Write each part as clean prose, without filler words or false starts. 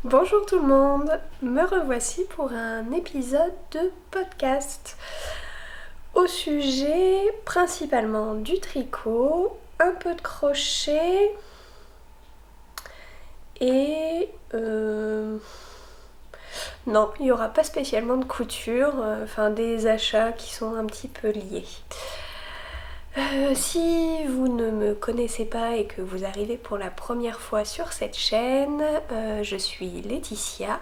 Bonjour tout le monde, me revoici pour un épisode de podcast au sujet principalement du tricot, un peu de crochet et non, il n'y aura pas spécialement de couture, enfin des achats qui sont un petit peu liés. Si vous ne me connaissez pas et que vous arrivez pour la première fois sur cette chaîne, je suis Laetitia.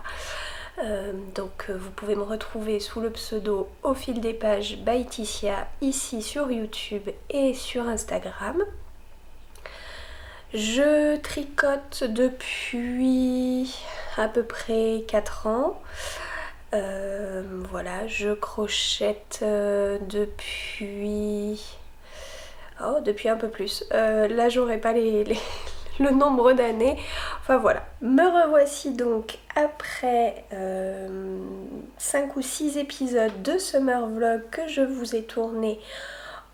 Vous pouvez me retrouver sous le pseudo Au fil des pages by Ticia ici sur YouTube et sur Instagram. Je tricote depuis à peu près 4 ans. Voilà, je crochette depuis un peu plus. Là, j'aurais pas le nombre d'années. Enfin voilà. Me revoici donc après 5 ou 6 épisodes de Summer Vlog que je vous ai tourné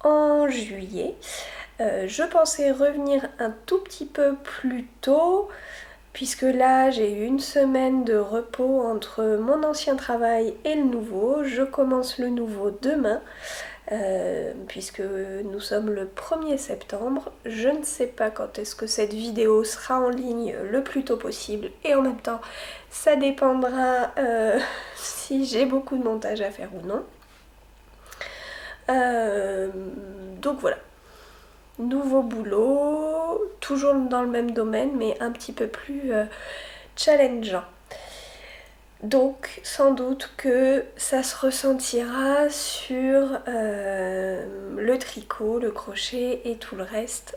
en juillet. Je pensais revenir un tout petit peu plus tôt, puisque là j'ai eu une semaine de repos entre mon ancien travail et le nouveau. Je commence le nouveau demain. Puisque nous sommes le 1er septembre. Je ne sais pas quand est-ce que cette vidéo sera en ligne le plus tôt possible et en même temps ça dépendra si j'ai beaucoup de montage à faire ou non. Donc voilà, nouveau boulot, toujours dans le même domaine mais un petit peu plus challengeant. Donc sans doute que ça se ressentira sur le tricot, le crochet et tout le reste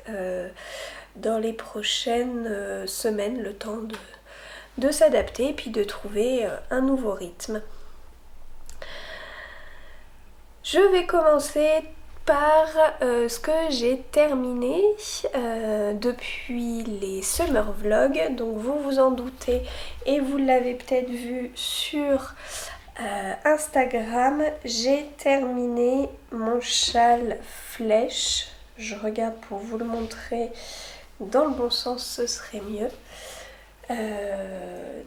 dans les prochaines semaines, le temps de s'adapter et puis de trouver un nouveau rythme. Je vais commencer par ce que j'ai terminé depuis les summer vlogs. Donc vous vous en doutez et vous l'avez peut-être vu sur Instagram, j'ai terminé mon châle flèche. Je regarde pour vous le montrer dans le bon sens, ce serait mieux.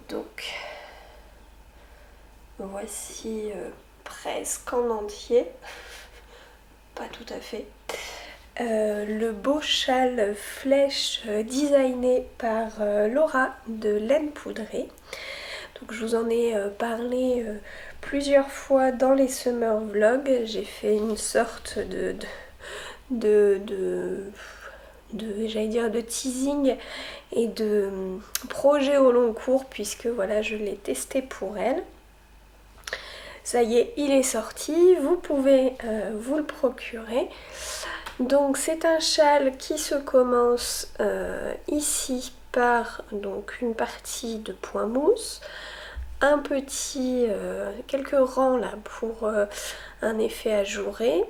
Donc voici presque en entier. Pas tout à fait. Le beau châle flèche designé par Laura de Laine Poudrée. Donc je vous en ai parlé plusieurs fois dans les summer vlogs. J'ai fait une sorte j'allais dire de teasing et de projet au long cours, puisque voilà, je l'ai testé pour elle. Ça y est, il est sorti, vous pouvez vous le procurer. Donc c'est un châle qui se commence ici par donc une partie de point mousse, un petit, quelques rangs là pour un effet ajouré,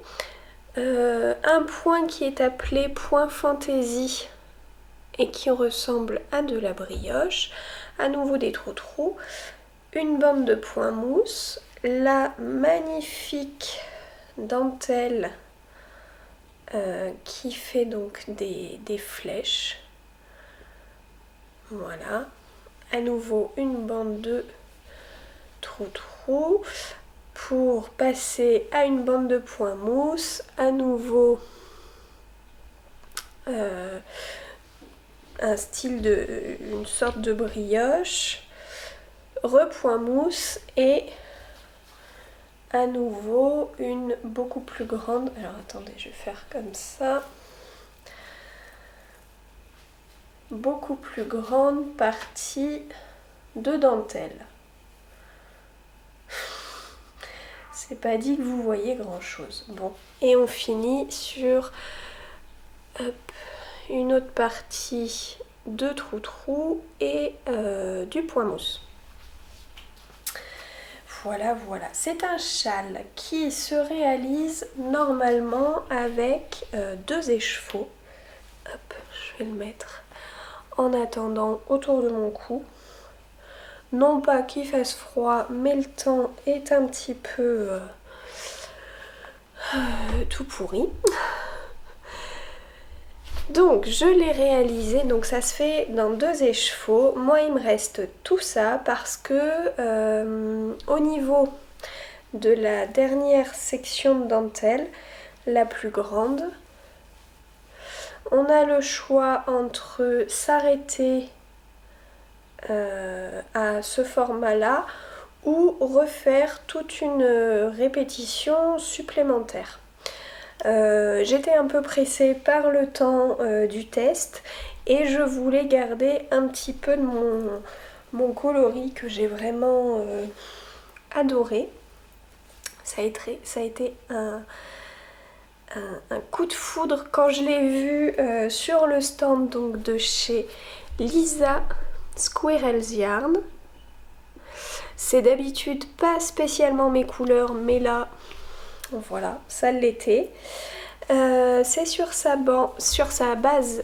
un point qui est appelé point fantaisie et qui ressemble à de la brioche, à nouveau des trous-trous, une bande de point mousse, la magnifique dentelle qui fait donc des flèches. Voilà, à nouveau une bande de trous-trous pour passer à une bande de point mousse, à nouveau un style une sorte de brioche, repoint mousse et à nouveau une beaucoup plus grande. Alors attendez, je vais faire comme ça. Beaucoup plus grande partie de dentelle. C'est pas dit que vous voyez grand chose. Bon, et on finit sur une autre partie de trou-trou et du point mousse. Voilà, voilà. C'est un châle qui se réalise normalement avec 2 écheveaux. Hop, je vais le mettre en attendant autour de mon cou. Non pas qu'il fasse froid, mais le temps est un petit peu tout pourri. Donc je l'ai réalisé, donc ça se fait dans 2 écheveaux. Moi il me reste tout ça parce que au niveau de la dernière section de dentelle, la plus grande, on a le choix entre s'arrêter à ce format-là ou refaire toute une répétition supplémentaire. J'étais un peu pressée par le temps du test et je voulais garder un petit peu de mon coloris que j'ai vraiment adoré. Ça a été un coup de foudre quand je l'ai vu sur le stand donc, de chez Lisa Squirrel's Yarn. C'est d'habitude pas spécialement mes couleurs, mais là, voilà, ça l'était. C'est sur sa base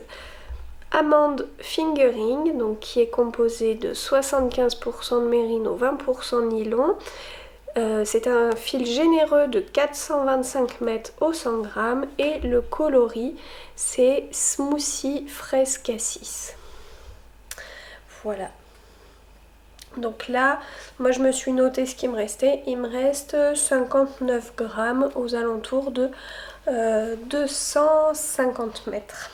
amande fingering, donc qui est composée de 75% de mérino, 20% de nylon. C'est un fil généreux de 425 mètres au 100 grammes et le coloris c'est Smoothie Fraise Cassis. Voilà. Donc là, moi je me suis noté ce qui me restait. Il me reste 59 grammes aux alentours de 250 mètres.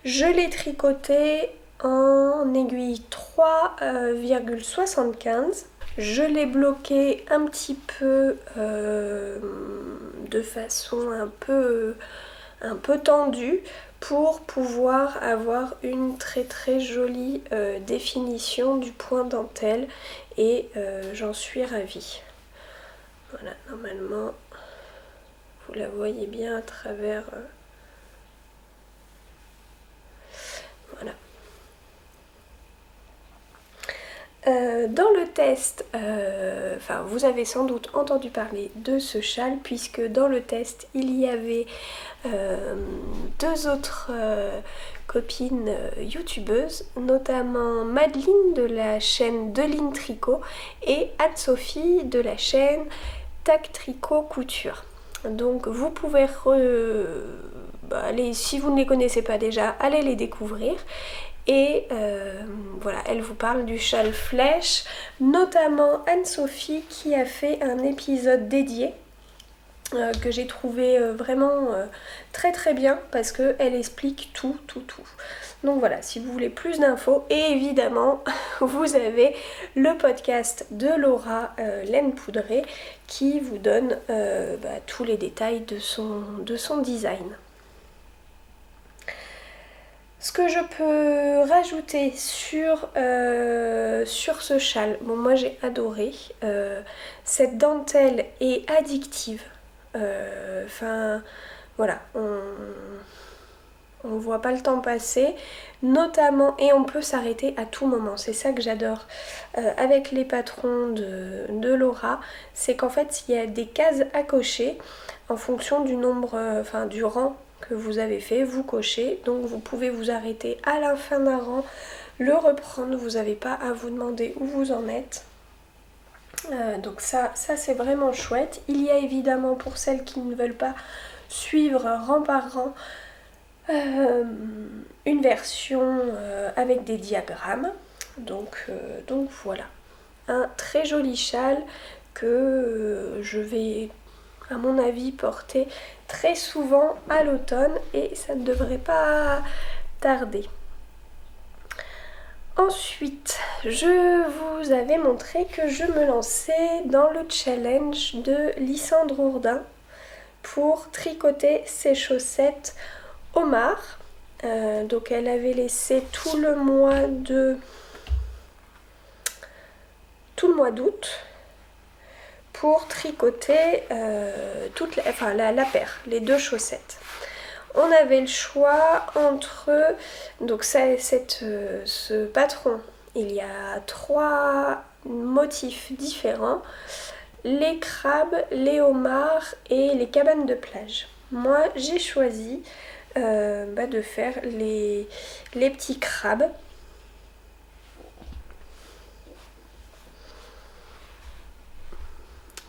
Je l'ai tricoté en aiguille 3,75. Je l'ai bloqué un petit peu de façon un peu tendue pour pouvoir avoir une très très jolie définition du point dentelle et j'en suis ravie. Voilà, normalement vous la voyez bien à travers. Voilà. Dans le test, vous avez sans doute entendu parler de ce châle puisque dans le test il y avait 2 autres copines youtubeuses, notamment Madeline de la chaîne Deline Tricot et Anne-Sophie de la chaîne Tac Tricot Couture. Donc vous pouvez aller, si vous ne les connaissez pas déjà, allez les découvrir. Et voilà, elle vous parle du châle flèche, notamment Anne-Sophie qui a fait un épisode dédié que j'ai trouvé vraiment très très bien parce qu'elle explique tout. Donc voilà, si vous voulez plus d'infos, et évidemment vous avez le podcast de Laura Laine Poudrée qui vous donne tous les détails de son design. Ce que je peux rajouter sur ce châle, bon moi j'ai adoré, cette dentelle est addictive, voilà, on voit pas le temps passer, notamment, et on peut s'arrêter à tout moment, c'est ça que j'adore avec les patrons de Laura, c'est qu'en fait il y a des cases à cocher en fonction du nombre, du rang que vous avez fait, vous cochez, donc vous pouvez vous arrêter à la fin d'un rang, le reprendre, vous n'avez pas à vous demander où vous en êtes. Donc ça c'est vraiment chouette. Il y a évidemment pour celles qui ne veulent pas suivre rang par rang une version avec des diagrammes. Donc voilà, un très joli châle que je vais à mon avis porter très souvent à l'automne et ça ne devrait pas tarder. Ensuite, je vous avais montré que je me lançais dans le challenge de Lysandre Ourdin pour tricoter ses chaussettes homard. Donc elle avait laissé tout le mois d'août pour tricoter la paire, les 2 chaussettes. On avait le choix entre, donc ce patron, il y a 3 motifs différents, les crabes, les homards et les cabanes de plage. Moi j'ai choisi de faire les petits crabes.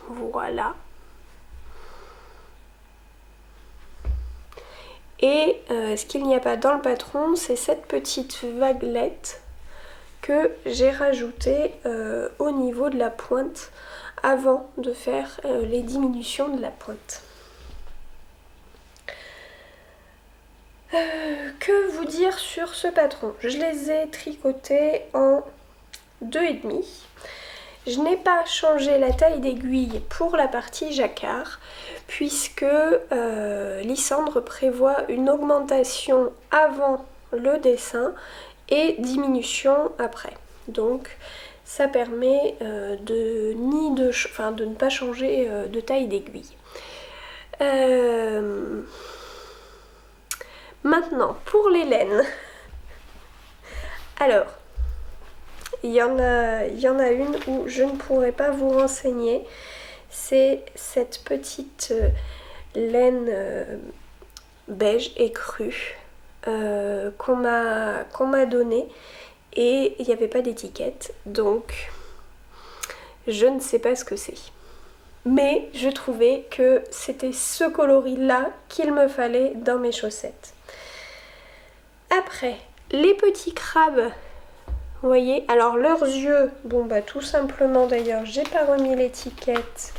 Voilà. Et ce qu'il n'y a pas dans le patron, c'est cette petite vaguelette que j'ai rajoutée au niveau de la pointe avant de faire les diminutions de la pointe. Que vous dire sur ce patron? Je les ai tricotés en 2,5. Je n'ai pas changé la taille d'aiguille pour la partie jacquard puisque Lysandre prévoit une augmentation avant le dessin et diminution après. Donc ça permet de ne pas changer de taille d'aiguille. Maintenant, pour les laines. Alors, il y en a une où je ne pourrais pas vous renseigner. C'est cette petite laine beige écrue qu'on m'a donnée. Et il n'y avait pas d'étiquette. Donc, je ne sais pas ce que c'est. Mais je trouvais que c'était ce coloris-là qu'il me fallait dans mes chaussettes. Après, les petits crabes, vous voyez, alors leurs yeux, bon bah tout simplement d'ailleurs, j'ai pas remis l'étiquette,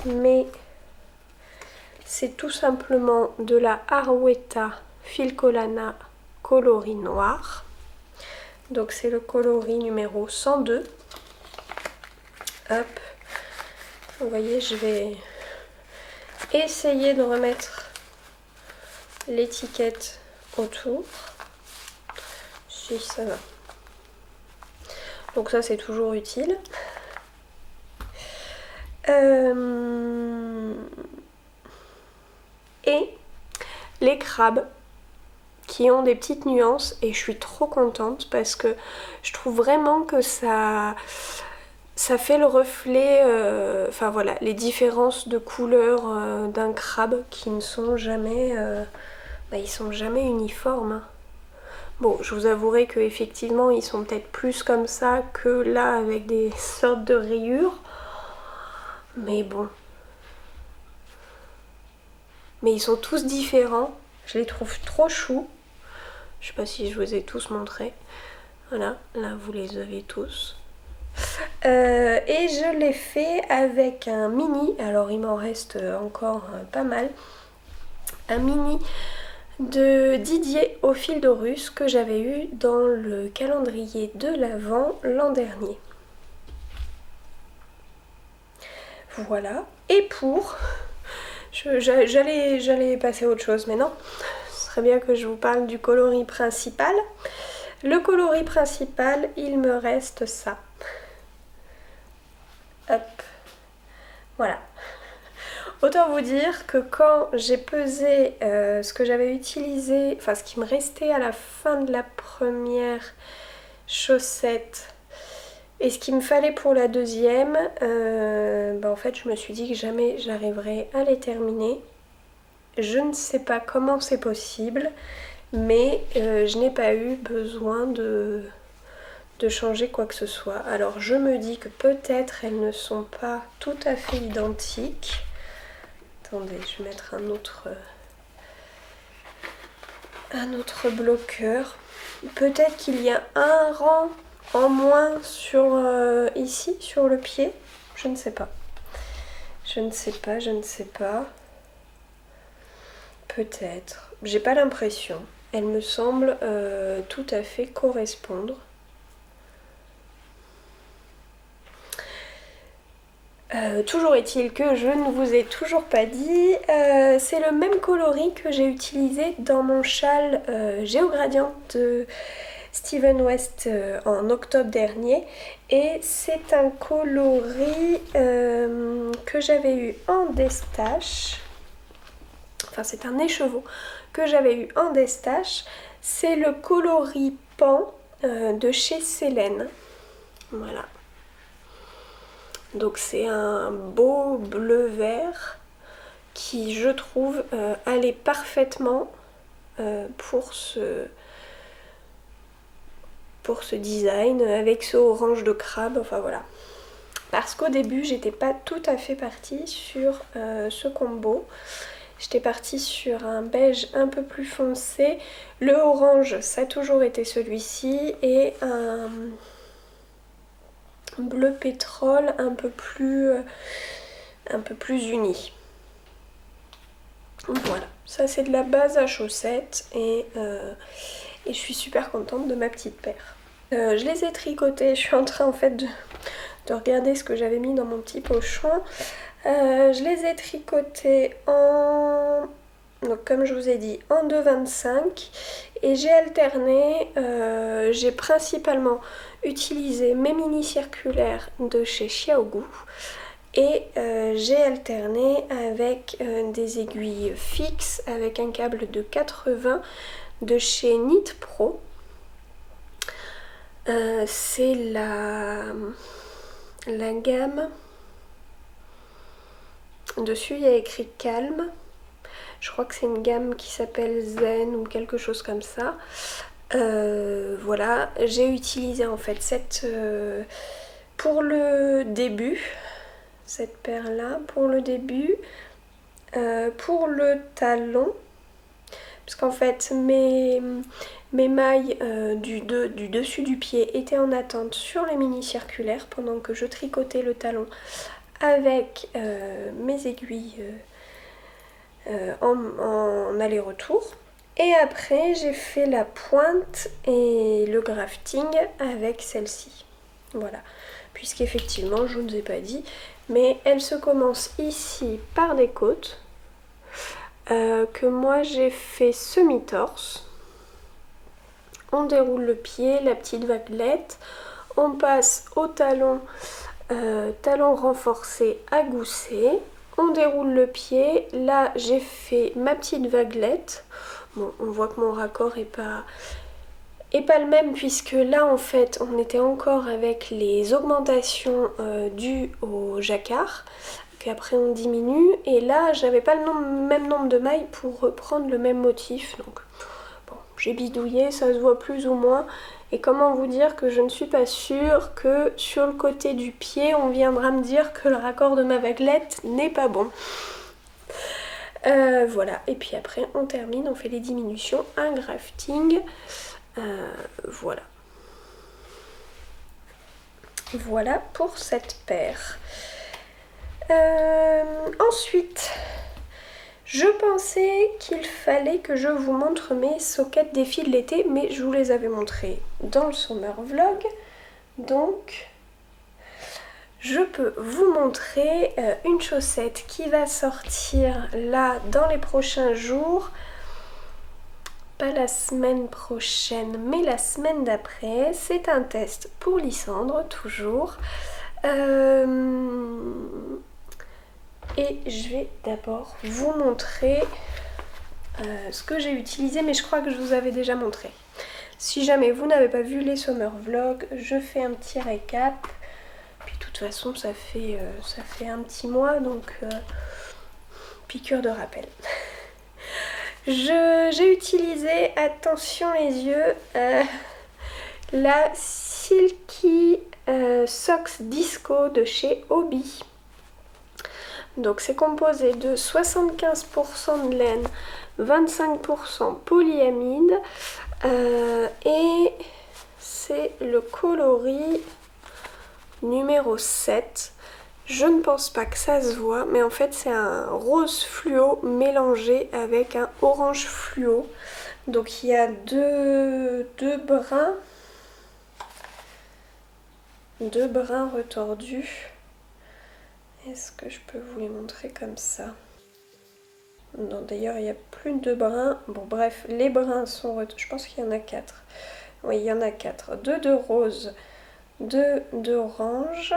mais c'est tout simplement de la Arwetta Filcolana coloris noir. Donc c'est le coloris numéro 102. Hop, vous voyez, je vais essayer de remettre l'étiquette autour. Si ça va. Donc ça c'est toujours utile. Et les crabes qui ont des petites nuances et je suis trop contente parce que je trouve vraiment que ça fait le reflet, enfin voilà, les différences de couleurs d'un crabe qui ne sont jamais, ils sont jamais uniformes. Hein. Bon, je vous avouerai qu'effectivement, ils sont peut-être plus comme ça que là, avec des sortes de rayures. Mais bon. Mais ils sont tous différents. Je les trouve trop choux. Je sais pas si je vous ai tous montré. Voilà, là, vous les avez tous. Et je l'ai fait avec un mini. Alors, il m'en reste encore pas mal. Un mini de Didier au fil de russe que j'avais eu dans le calendrier de l'Avent l'an dernier. Voilà. Et pour... J'allais passer à autre chose, mais non. Ce serait bien que je vous parle du coloris principal. Le coloris principal, il me reste ça. Hop. Voilà. Autant vous dire que quand j'ai pesé ce que j'avais utilisé, enfin ce qui me restait à la fin de la première chaussette et ce qu'il me fallait pour la deuxième, en fait je me suis dit que jamais j'arriverais à les terminer. Je ne sais pas comment c'est possible, mais je n'ai pas eu besoin de changer quoi que ce soit. Alors je me dis que peut-être elles ne sont pas tout à fait identiques. Attendez, je vais mettre un autre bloqueur. Peut-être qu'il y a un rang en moins sur ici, sur le pied. Je ne sais pas. Je ne sais pas. Peut-être. J'ai pas l'impression. Elle me semble tout à fait correspondre. Toujours est-il que je ne vous ai toujours pas dit, c'est le même coloris que j'ai utilisé dans mon châle Géogradient de Steven West en octobre dernier et c'est un coloris que j'avais eu en destache, enfin c'est un écheveau que j'avais eu en destache, c'est le coloris Pan de chez Célène, voilà. Donc c'est un beau bleu vert qui je trouve allait parfaitement pour ce design avec ce orange de crabe, enfin voilà. Parce qu'au début j'étais pas tout à fait partie sur ce combo. J'étais partie sur un beige un peu plus foncé. Le orange, ça a toujours été celui-ci. Et un bleu pétrole un peu plus uni. Voilà, ça c'est de la base à chaussettes et je suis super contente de ma petite paire. Je les ai tricotés, je suis en train en fait de regarder ce que j'avais mis dans mon petit pochon. Je les ai tricotés donc comme je vous ai dit, en 2,25 et j'ai alterné, j'ai principalement utilisé mes mini circulaires de chez Xiaogu et j'ai alterné avec des aiguilles fixes avec un câble de 80 de chez Knit Pro. C'est la gamme, dessus il y a écrit calme. Je crois que c'est une gamme qui s'appelle Zen ou quelque chose comme ça. Voilà, j'ai utilisé en fait cette pour le début, cette paire là pour le début, pour le talon, parce qu'en fait mes mailles du dessus du pied étaient en attente sur les mini circulaires pendant que je tricotais le talon avec mes aiguilles en aller-retour. Et après j'ai fait la pointe et le grafting avec celle-ci. Voilà, puisqu'effectivement je ne vous ai pas dit, mais elle se commence ici par des côtes que moi j'ai fait semi-torse. On déroule le pied, la petite vaguelette, on passe au talon, talon renforcé à gousset. On déroule le pied, là j'ai fait ma petite vaguelette. Bon, on voit que mon raccord est pas le même puisque là en fait on était encore avec les augmentations dues au jacquard. Après on diminue et là j'avais pas le même nombre de mailles pour reprendre le même motif. Donc bon, j'ai bidouillé, ça se voit plus ou moins. Et comment vous dire que je ne suis pas sûre que sur le côté du pied, on viendra me dire que le raccord de ma vaguelette n'est pas bon. Voilà, et puis après on termine, on fait les diminutions, un grafting. Voilà. Voilà pour cette paire. Ensuite, je pensais qu'il fallait que je vous montre mes sockets défis de l'été, mais je vous les avais montrés dans le summer vlog. Donc, je peux vous montrer une chaussette qui va sortir là dans les prochains jours. Pas la semaine prochaine, mais la semaine d'après. C'est un test pour Lysandre, toujours. Et je vais d'abord vous montrer ce que j'ai utilisé, mais je crois que je vous avais déjà montré. Si jamais vous n'avez pas vu les summer vlogs, je fais un petit récap. Puis de toute façon, ça fait un petit mois, donc piqûre de rappel. J'ai utilisé, attention les yeux, la Silky Socks Disco de chez Hobbii. Donc c'est composé de 75% de laine, 25% polyamide et c'est le coloris numéro 7. Je ne pense pas que ça se voit, mais en fait c'est un rose fluo mélangé avec un orange fluo. Donc il y a deux brins retordus. Est-ce que je peux vous les montrer comme ça? Non, d'ailleurs, il n'y a plus de brins. Bon, bref, les brins sont... Je pense qu'il y en a 4. Oui, il y en a 4. 2 de rose, 2 d'orange.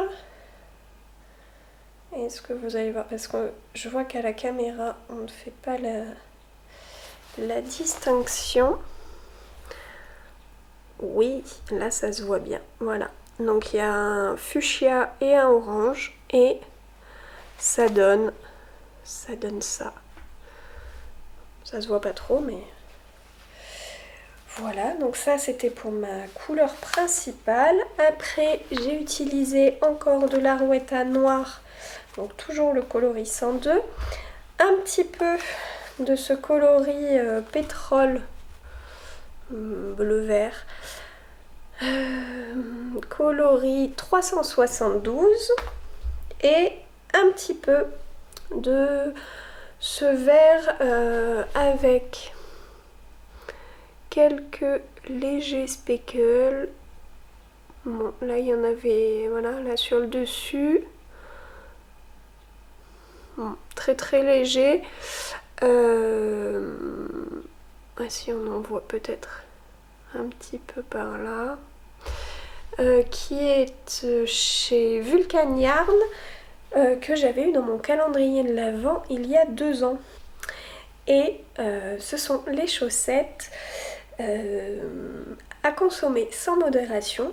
Est-ce que vous allez voir? Parce que je vois qu'à la caméra, on ne fait pas la distinction. Oui, là, ça se voit bien. Voilà. Donc, il y a un fuchsia et un orange. Et... ça donne ça. Ça se voit pas trop, mais voilà. Donc ça, c'était pour ma couleur principale. Après, j'ai utilisé encore de l'Arwetta noir, donc toujours le coloris 102, un petit peu de ce coloris pétrole bleu-vert, coloris 372, et un petit peu de ce vert avec quelques légers speckles. Bon, là il y en avait, voilà, là sur le dessus. Bon, très très léger. Si on en voit peut-être un petit peu par là. Qui est chez Vulcan Yarn, que j'avais eu dans mon calendrier de l'Avent il y a 2 ans. Et ce sont les chaussettes à consommer sans modération.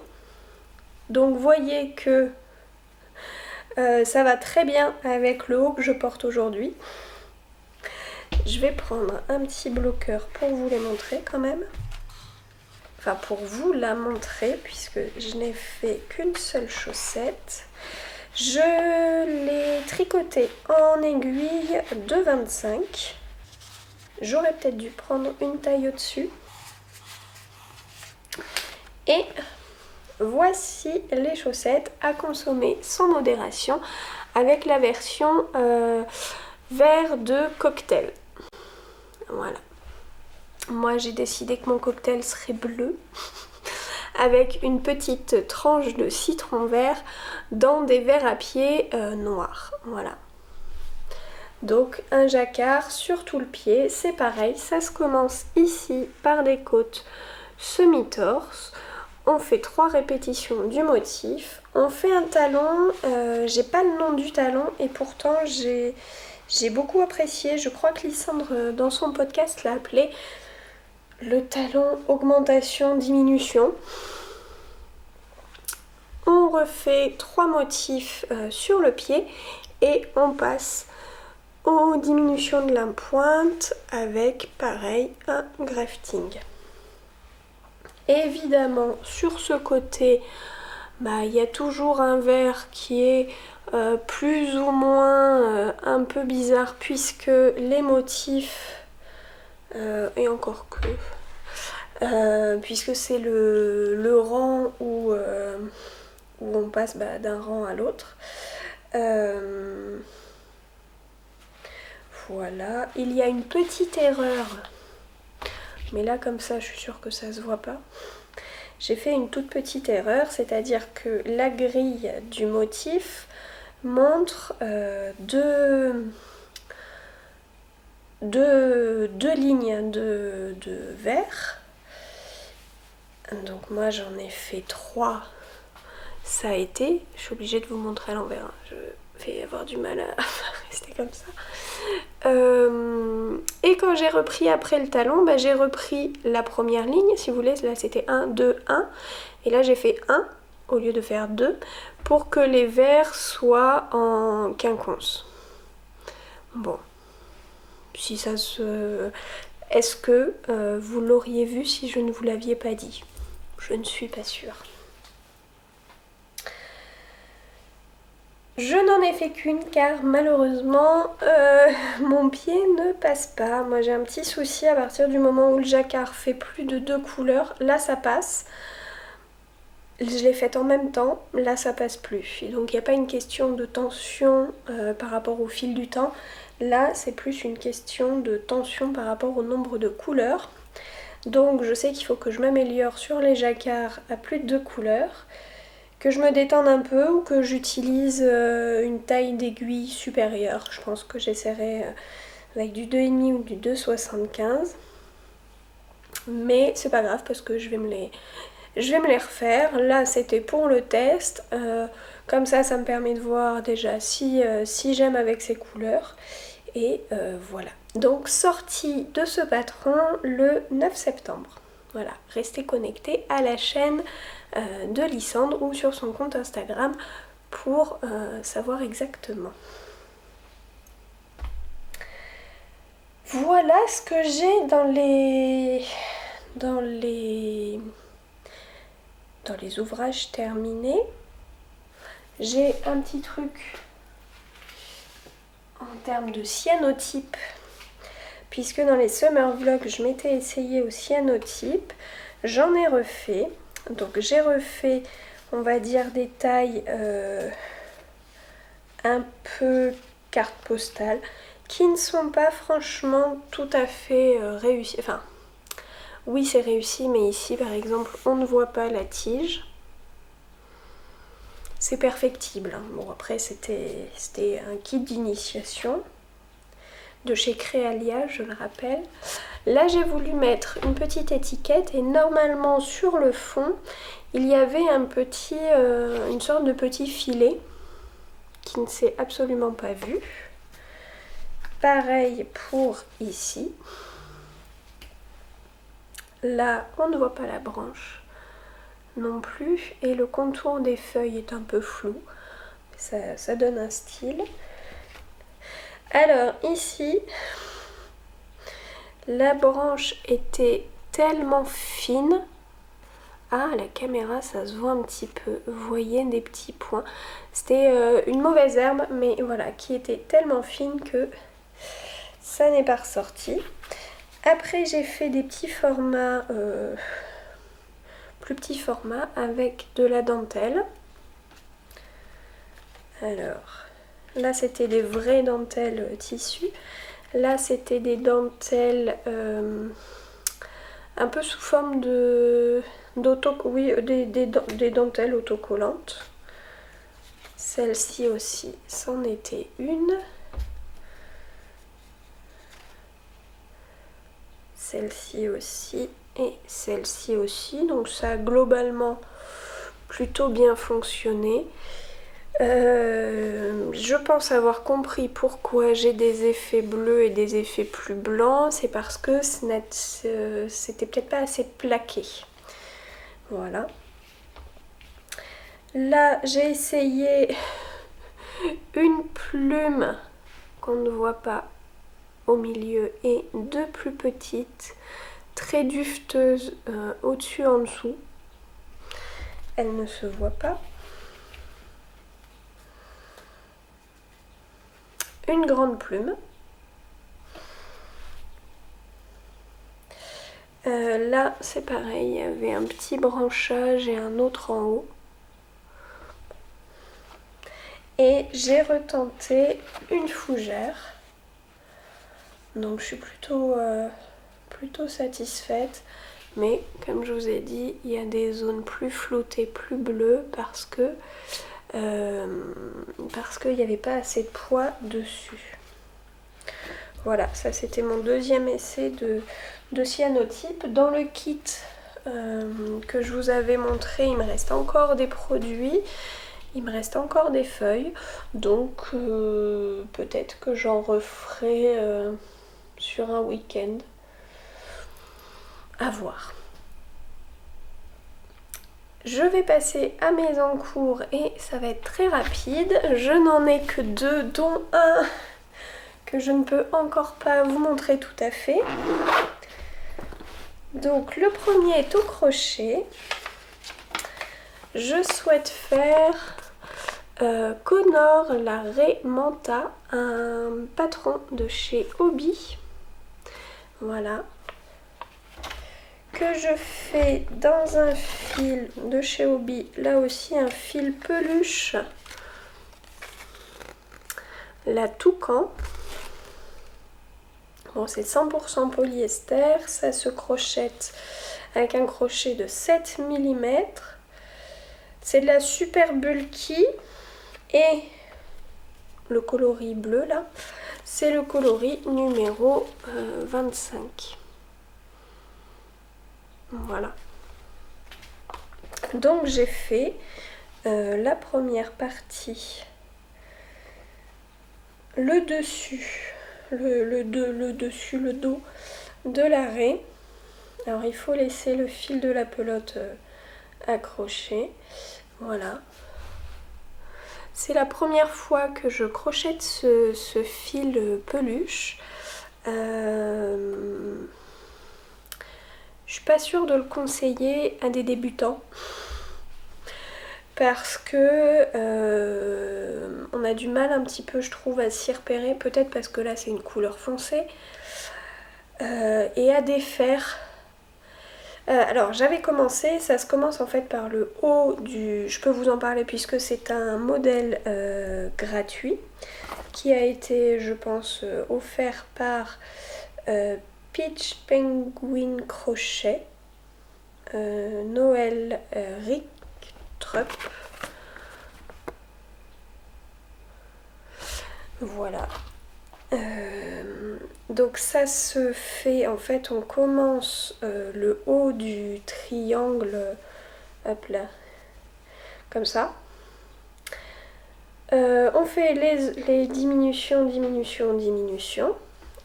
Donc voyez que ça va très bien avec le haut que je porte aujourd'hui. Je vais prendre un petit bloqueur pour vous les montrer quand même. Enfin pour vous la montrer puisque je n'ai fait qu'une seule chaussette. Je l'ai tricotée en aiguille de 25. J'aurais peut-être dû prendre une taille au-dessus. Et voici les chaussettes à consommer sans modération avec la version vert de cocktail. Voilà. Moi j'ai décidé que mon cocktail serait bleu avec une petite tranche de citron vert dans des verres à pied noirs. Voilà. Donc un jacquard sur tout le pied, c'est pareil, ça se commence ici par des côtes semi-torse. On fait 3 répétitions du motif. On fait un talon, j'ai pas le nom du talon et pourtant j'ai beaucoup apprécié. Je crois que Lysandre dans son podcast l'a appelé le talon augmentation-diminution. On refait 3 motifs sur le pied et on passe aux diminutions de la pointe avec pareil un grafting. Évidemment sur ce côté il y a toujours un vert qui est plus ou moins un peu bizarre puisque les motifs et encore que puisque c'est le rang où on passe d'un rang à l'autre. Voilà, il y a une petite erreur, mais là comme ça je suis sûre que ça se voit pas. J'ai fait une toute petite erreur, c'est-à-dire que la grille du motif montre deux lignes de vert. Donc moi j'en ai fait 3, ça a été, je suis obligée de vous montrer à l'envers, je vais avoir du mal à rester comme ça. Et quand j'ai repris après le talon, j'ai repris la première ligne, si vous voulez, là c'était 1, 2, 1, et là j'ai fait 1 au lieu de faire 2 pour que les verts soient en quinconce. Bon, si ça se... Est-ce que vous l'auriez vu si je ne vous l'aviez pas dit? Je ne suis pas sûre. Je n'en ai fait qu'une car malheureusement mon pied ne passe pas. Moi j'ai un petit souci à partir du moment où le jacquard fait plus de 2 couleurs. Là ça passe. Je l'ai faite en même temps. Là ça passe plus. Et donc il n'y a pas une question de tension par rapport au fil du temps. Là c'est plus une question de tension par rapport au nombre de couleurs. Donc je sais qu'il faut que je m'améliore sur les jacquards à plus de 2 couleurs. Que je me détende un peu ou que j'utilise une taille d'aiguille supérieure. Je pense que j'essaierai avec du 2,5 ou du 2,75. Mais c'est pas grave parce que je vais me les refaire. Là c'était pour le test. Comme ça me permet de voir déjà si j'aime avec ces couleurs. Et voilà. Donc sortie de ce patron le 9 septembre. Voilà, restez connectés à la chaîne de Lysandre ou sur son compte Instagram pour savoir exactement. Voilà ce que j'ai dans les ouvrages terminés. J'ai un petit truc en termes de cyanotype, puisque dans les summer vlogs je m'étais essayée au cyanotype. J'en ai refait, donc j'ai refait on va dire des tailles un peu carte postale qui ne sont pas franchement tout à fait réussies. Enfin oui c'est réussi, mais ici par exemple on ne voit pas la tige. C'est perfectible, hein. Bon après c'était un kit d'initiation de chez Créalia, je le rappelle. Là j'ai voulu mettre une petite étiquette et normalement sur le fond il y avait une sorte de petit filet qui ne s'est absolument pas vu. Pareil pour ici. Là on ne voit pas la branche non plus et le contour des feuilles est un peu flou. Ça donne un style. Alors ici, la branche était tellement fine. Ah, la caméra, ça se voit un petit peu. Vous voyez des petits points. C'était une mauvaise herbe, mais voilà, qui était tellement fine que ça n'est pas ressorti. Après, j'ai fait des petits formats, plus petits formats, avec de la dentelle. Alors, là, c'était des vraies dentelles tissu. Là, c'était des dentelles un peu sous forme des dentelles autocollantes. Celle-ci aussi, c'en était une. Celle-ci aussi et celle-ci aussi. Donc ça a globalement plutôt bien fonctionné. Je pense avoir compris pourquoi j'ai des effets bleus et des effets plus blancs. C'est parce que c'était peut-être pas assez plaqué. Voilà. Là, j'ai essayé une plume qu'on ne voit pas au milieu et deux plus petites, très dufteuses au-dessus en dessous. Elle ne se voit pas. Une grande plume. Là, c'est pareil, il y avait un petit branchage et un autre en haut. Et j'ai retenté une fougère. Donc je suis plutôt satisfaite. Mais comme je vous ai dit, il y a des zones plus floutées, plus bleues parce qu'il n'y avait pas assez de poids dessus. Voilà, ça c'était mon deuxième essai de cyanotype. Dans le kit que je vous avais montré, il me reste encore des produits, il me reste encore des feuilles, donc peut-être que j'en referai sur un week-end, à voir. Je vais passer à mes encours et ça va être très rapide. Je n'en ai que deux, dont un que je ne peux encore pas vous montrer tout à fait. Donc le premier est au crochet. Je souhaite faire Connor la Raie Manta, un patron de chez Hobby. Voilà. Que je fais dans un fil de chez Hobby, là aussi un fil peluche, la Toucan. Bon, c'est 100% polyester, ça se crochette avec un crochet de 7 mm. C'est de la super bulky et le coloris bleu là, c'est le coloris numéro 25. Voilà. Donc j'ai fait la première partie, le dessus, le dessus, le dos de la raie. Alors il faut laisser le fil de la pelote accroché. Voilà. C'est la première fois que je crochette ce fil peluche. Je suis pas sûre de le conseiller à des débutants parce que on a du mal un petit peu, je trouve, à s'y repérer, peut-être parce que là c'est une couleur foncée, et à défaire. Alors j'avais commencé, ça se commence en fait par le haut du... Je peux vous en parler puisque c'est un modèle gratuit qui a été, je pense, offert par Peach Penguin Crochet, Noël Rick Trupp. Voilà. Donc ça se fait, en fait, on commence le haut du triangle, hop là, comme ça. On fait les diminutions, diminutions, diminutions.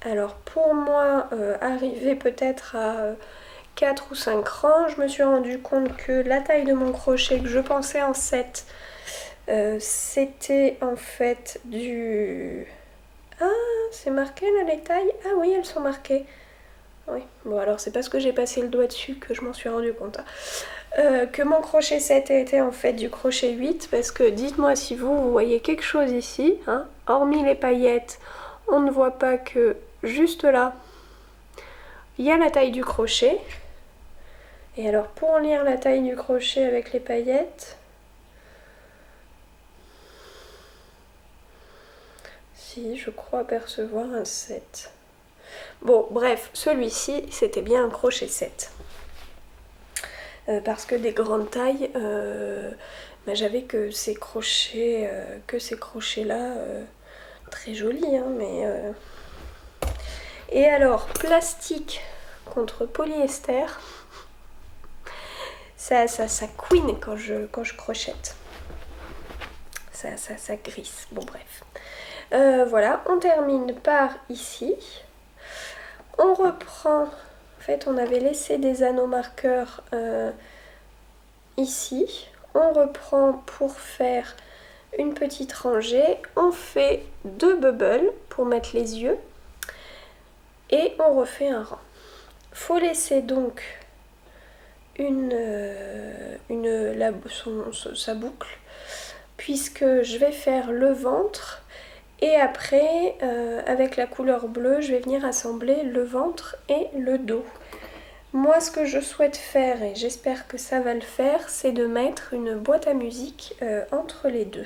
Alors pour moi, arriver peut-être à 4 ou 5 rangs, je me suis rendu compte que la taille de mon crochet que je pensais en 7, c'était en fait du... Ah, c'est marqué là les tailles? Ah oui, elles sont marquées. Oui, bon alors c'est parce que j'ai passé le doigt dessus que je m'en suis rendu compte. Que mon crochet 7 était en fait du crochet 8, parce que dites-moi si vous voyez quelque chose ici, hein. Hormis les paillettes, on ne voit pas que juste là, il y a la taille du crochet. Et alors pour lire la taille du crochet avec les paillettes, si je crois apercevoir un 7. Bon bref, celui-ci c'était bien un crochet 7. Parce que des grandes tailles, j'avais que ces crochets, là, très jolis, hein, mais... Et alors, plastique contre polyester, ça couine quand je crochette. Ça grisse, bon bref. Voilà, on termine par ici. On reprend... En fait, on avait laissé des anneaux marqueurs ici. On reprend pour faire une petite rangée. On fait 2 bubbles pour mettre les yeux. Et on refait un rang. Faut laisser donc sa boucle, puisque je vais faire le ventre. Et après, avec la couleur bleue, je vais venir assembler le ventre et le dos. Moi, ce que je souhaite faire, et j'espère que ça va le faire, c'est de mettre une boîte à musique entre les deux.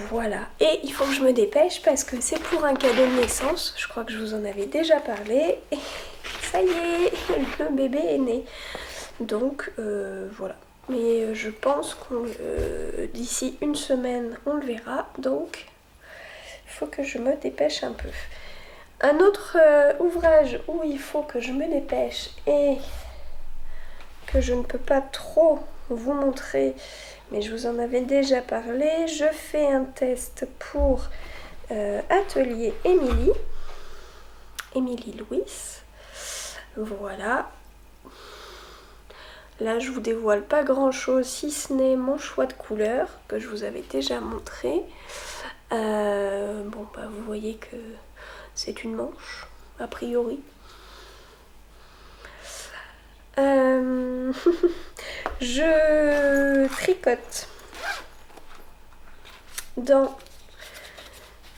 Voilà. Et il faut que je me dépêche parce que c'est pour un cadeau de naissance. Je crois que je vous en avais déjà parlé. Et ça y est, le bébé est né. Donc, voilà. Mais je pense qu'on d'ici une semaine, on le verra. Donc, il faut que je me dépêche un peu. Un autre ouvrage où il faut que je me dépêche et que je ne peux pas trop vous montrer, mais je vous en avais déjà parlé. Je fais un test pour Atelier Émilie Louis. Voilà. Là, je vous dévoile pas grand chose si ce n'est mon choix de couleur que je vous avais déjà montré. Bon, bah, vous voyez que c'est une manche, a priori. Je tricote dans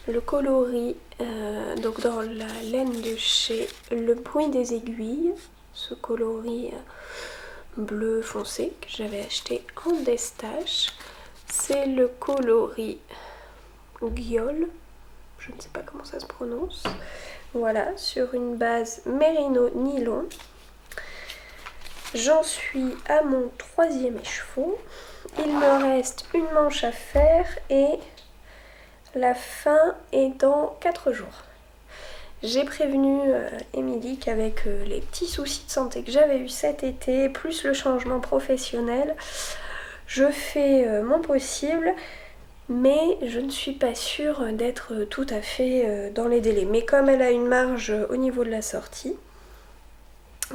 le coloris, donc dans la laine de chez Le Bruit des Aiguilles, ce coloris bleu foncé que j'avais acheté en destache. C'est le coloris Guiole, je ne sais pas comment ça se prononce. Voilà, sur une base mérino nylon. J'en suis à mon 3e écheveau. Il me reste une manche à faire et la fin est dans 4 jours. J'ai prévenu Émilie qu'avec les petits soucis de santé que j'avais eu cet été, plus le changement professionnel, je fais mon possible, mais je ne suis pas sûre d'être tout à fait dans les délais. Mais comme elle a une marge au niveau de la sortie,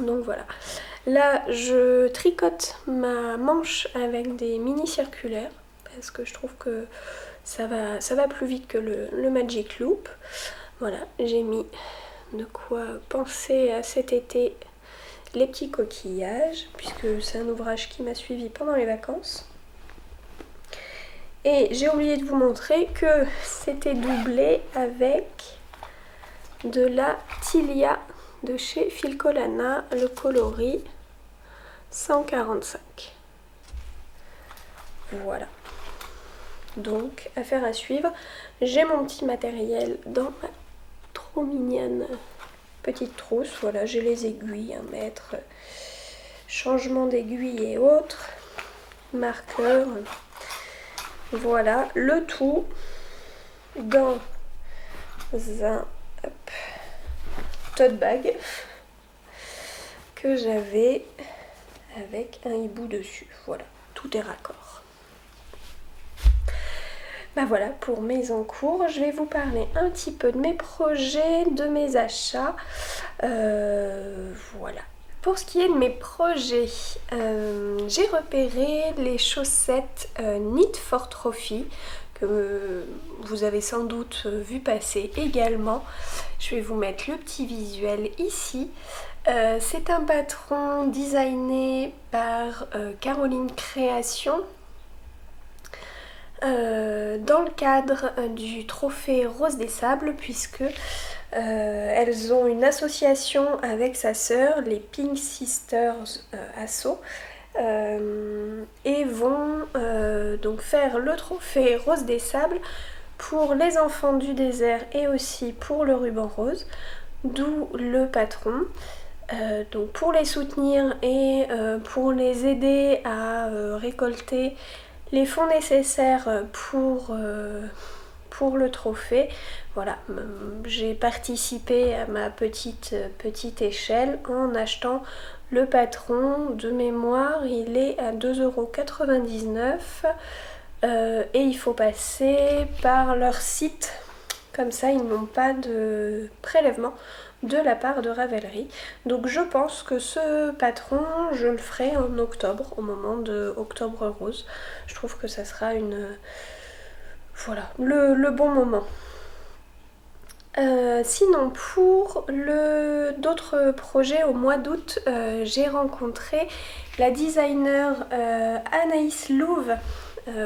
donc voilà. Là, je tricote ma manche avec des mini circulaires parce que je trouve que ça va plus vite que le Magic Loop. Voilà, j'ai mis de quoi penser à cet été les petits coquillages, puisque c'est un ouvrage qui m'a suivi pendant les vacances. Et j'ai oublié de vous montrer que c'était doublé avec de la Tilia de chez Filcolana, le coloris 145. Voilà. Donc, affaire à suivre. J'ai mon petit matériel dans ma trop mignonne petite trousse. Voilà, j'ai les aiguilles à mettre, changement d'aiguille et autres, marqueurs. Voilà, le tout dans un tote bag que j'avais avec un hibou dessus. Voilà, tout est raccord. Bah voilà pour mes encours. Je vais vous parler un petit peu de mes projets, de mes achats. Voilà. Pour ce qui est de mes projets, j'ai repéré les chaussettes Knit for Trophy que vous avez sans doute vu passer également. Je vais vous mettre le petit visuel ici. C'est un patron designé par Caroline Création dans le cadre du trophée Rose des Sables, puisque elles ont une association avec sa sœur, les Pink Sisters Asso, et vont donc faire le trophée Rose des Sables pour les enfants du désert et aussi pour le ruban rose, d'où le patron. Donc pour les soutenir et pour les aider à récolter les fonds nécessaires pour le trophée, voilà, j'ai participé à ma petite échelle en achetant le patron. De mémoire, il est à 2,99 € et il faut passer par leur site, comme ça ils n'ont pas de prélèvement de la part de Ravelry. Donc je pense que ce patron, je le ferai en octobre, au moment de Octobre Rose. Je trouve que ça sera voilà, le bon moment. Sinon, pour d'autres projets, au mois d'août, j'ai rencontré la designer Anaïs Louve,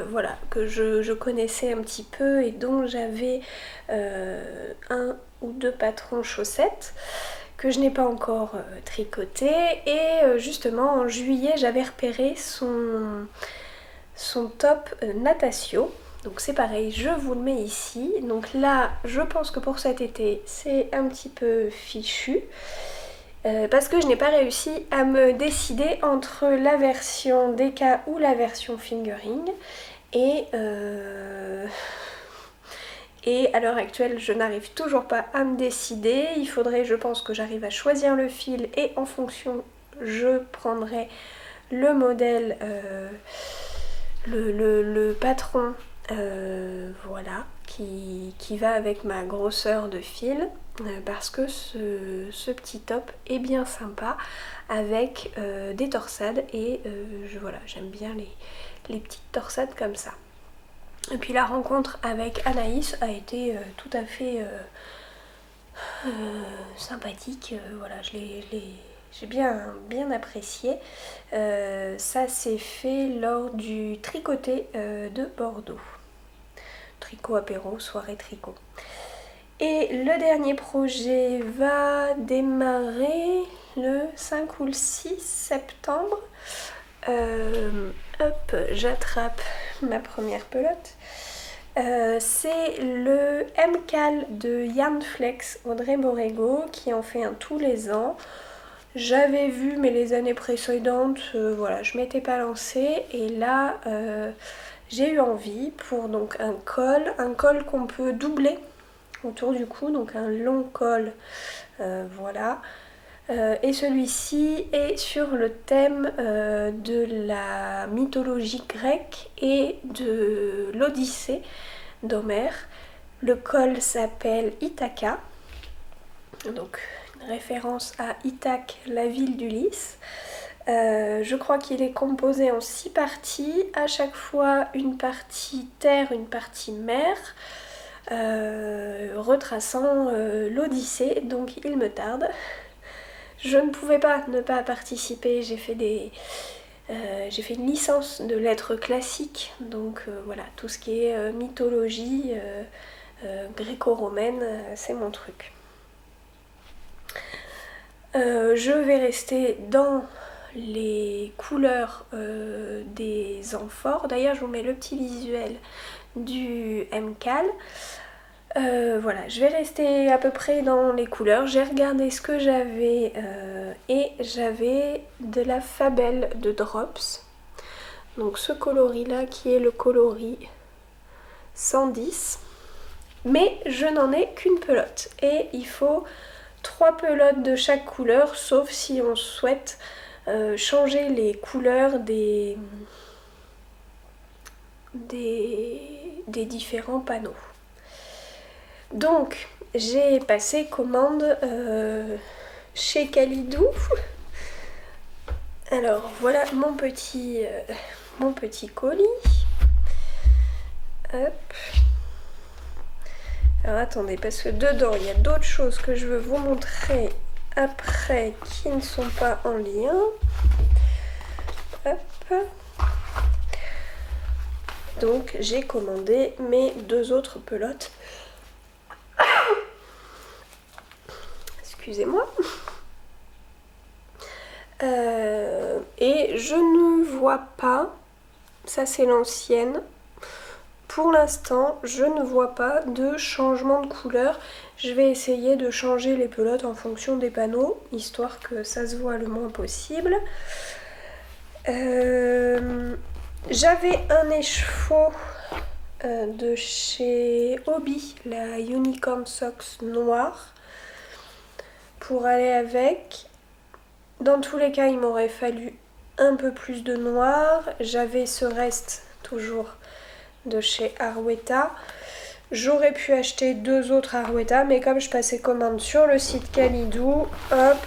voilà, que je connaissais un petit peu et dont j'avais un ou deux patrons chaussettes que je n'ai pas encore tricoté. Et justement en juillet, j'avais repéré son top Natatio. Donc c'est pareil, je vous le mets ici. Donc là, je pense que pour cet été, c'est un petit peu fichu. Parce que je n'ai pas réussi à me décider entre la version DK ou la version fingering. Et à l'heure actuelle, je n'arrive toujours pas à me décider. Il faudrait, je pense, que j'arrive à choisir le fil et en fonction, je prendrai le modèle, le patron, voilà, qui va avec ma grosseur de fil, parce que ce petit top est bien sympa avec des torsades et voilà, j'aime bien les petites torsades comme ça. Et puis la rencontre avec Anaïs a été tout à fait sympathique. Voilà, j'ai bien apprécié. Ça s'est fait lors du tricoté de Bordeaux. Tricot apéro, soirée tricot. Et le dernier projet va démarrer le 5 ou le 6 septembre. Hop, j'attrape ma première pelote. C'est le MCAL de Yarnflex Audrey Borrego qui en fait un tous les ans. J'avais vu, mais les années précédentes, voilà, je m'étais pas lancée. Et là, j'ai eu envie pour donc un col qu'on peut doubler autour du cou, donc un long col, voilà. Et celui-ci est sur le thème de la mythologie grecque et de l'Odyssée d'Homère. Le col s'appelle Ithaca, donc une référence à Ithaque, la ville d'Ulysse. Je crois qu'il est composé en 6 parties, à chaque fois une partie terre, une partie mer, retraçant l'Odyssée, donc il me tarde. Je ne pouvais pas ne pas participer, j'ai fait une licence de lettres classiques, donc voilà, tout ce qui est mythologie gréco-romaine, c'est mon truc. Je vais rester dans les couleurs des amphores. D'ailleurs, je vous mets le petit visuel du MCAL. Voilà, je vais rester à peu près dans les couleurs. J'ai regardé ce que j'avais et j'avais de la Fabelle de Drops. Donc ce coloris là qui est le coloris 110. Mais je n'en ai qu'une pelote et il faut 3 pelotes de chaque couleur, sauf si on souhaite changer les couleurs des différents panneaux. Donc j'ai passé commande chez Kalidou. Alors voilà mon petit colis. Hop. Alors attendez, parce que dedans il y a d'autres choses que je veux vous montrer après qui ne sont pas en lien. Hop. Donc j'ai commandé mes 2 autres pelotes. Excusez-moi. Et je ne vois pas, ça c'est l'ancienne, pour l'instant je ne vois pas de changement de couleur. Je vais essayer de changer les pelotes en fonction des panneaux, histoire que ça se voit le moins possible. J'avais un écheveau de chez Hobby, la Unicorn Socks noire, pour aller avec. Dans tous les cas, il m'aurait fallu un peu plus de noir. J'avais ce reste toujours de chez Arwetta. J'aurais pu acheter 2 autres Arwetta, mais comme je passais commande sur le site Kalidou, hop,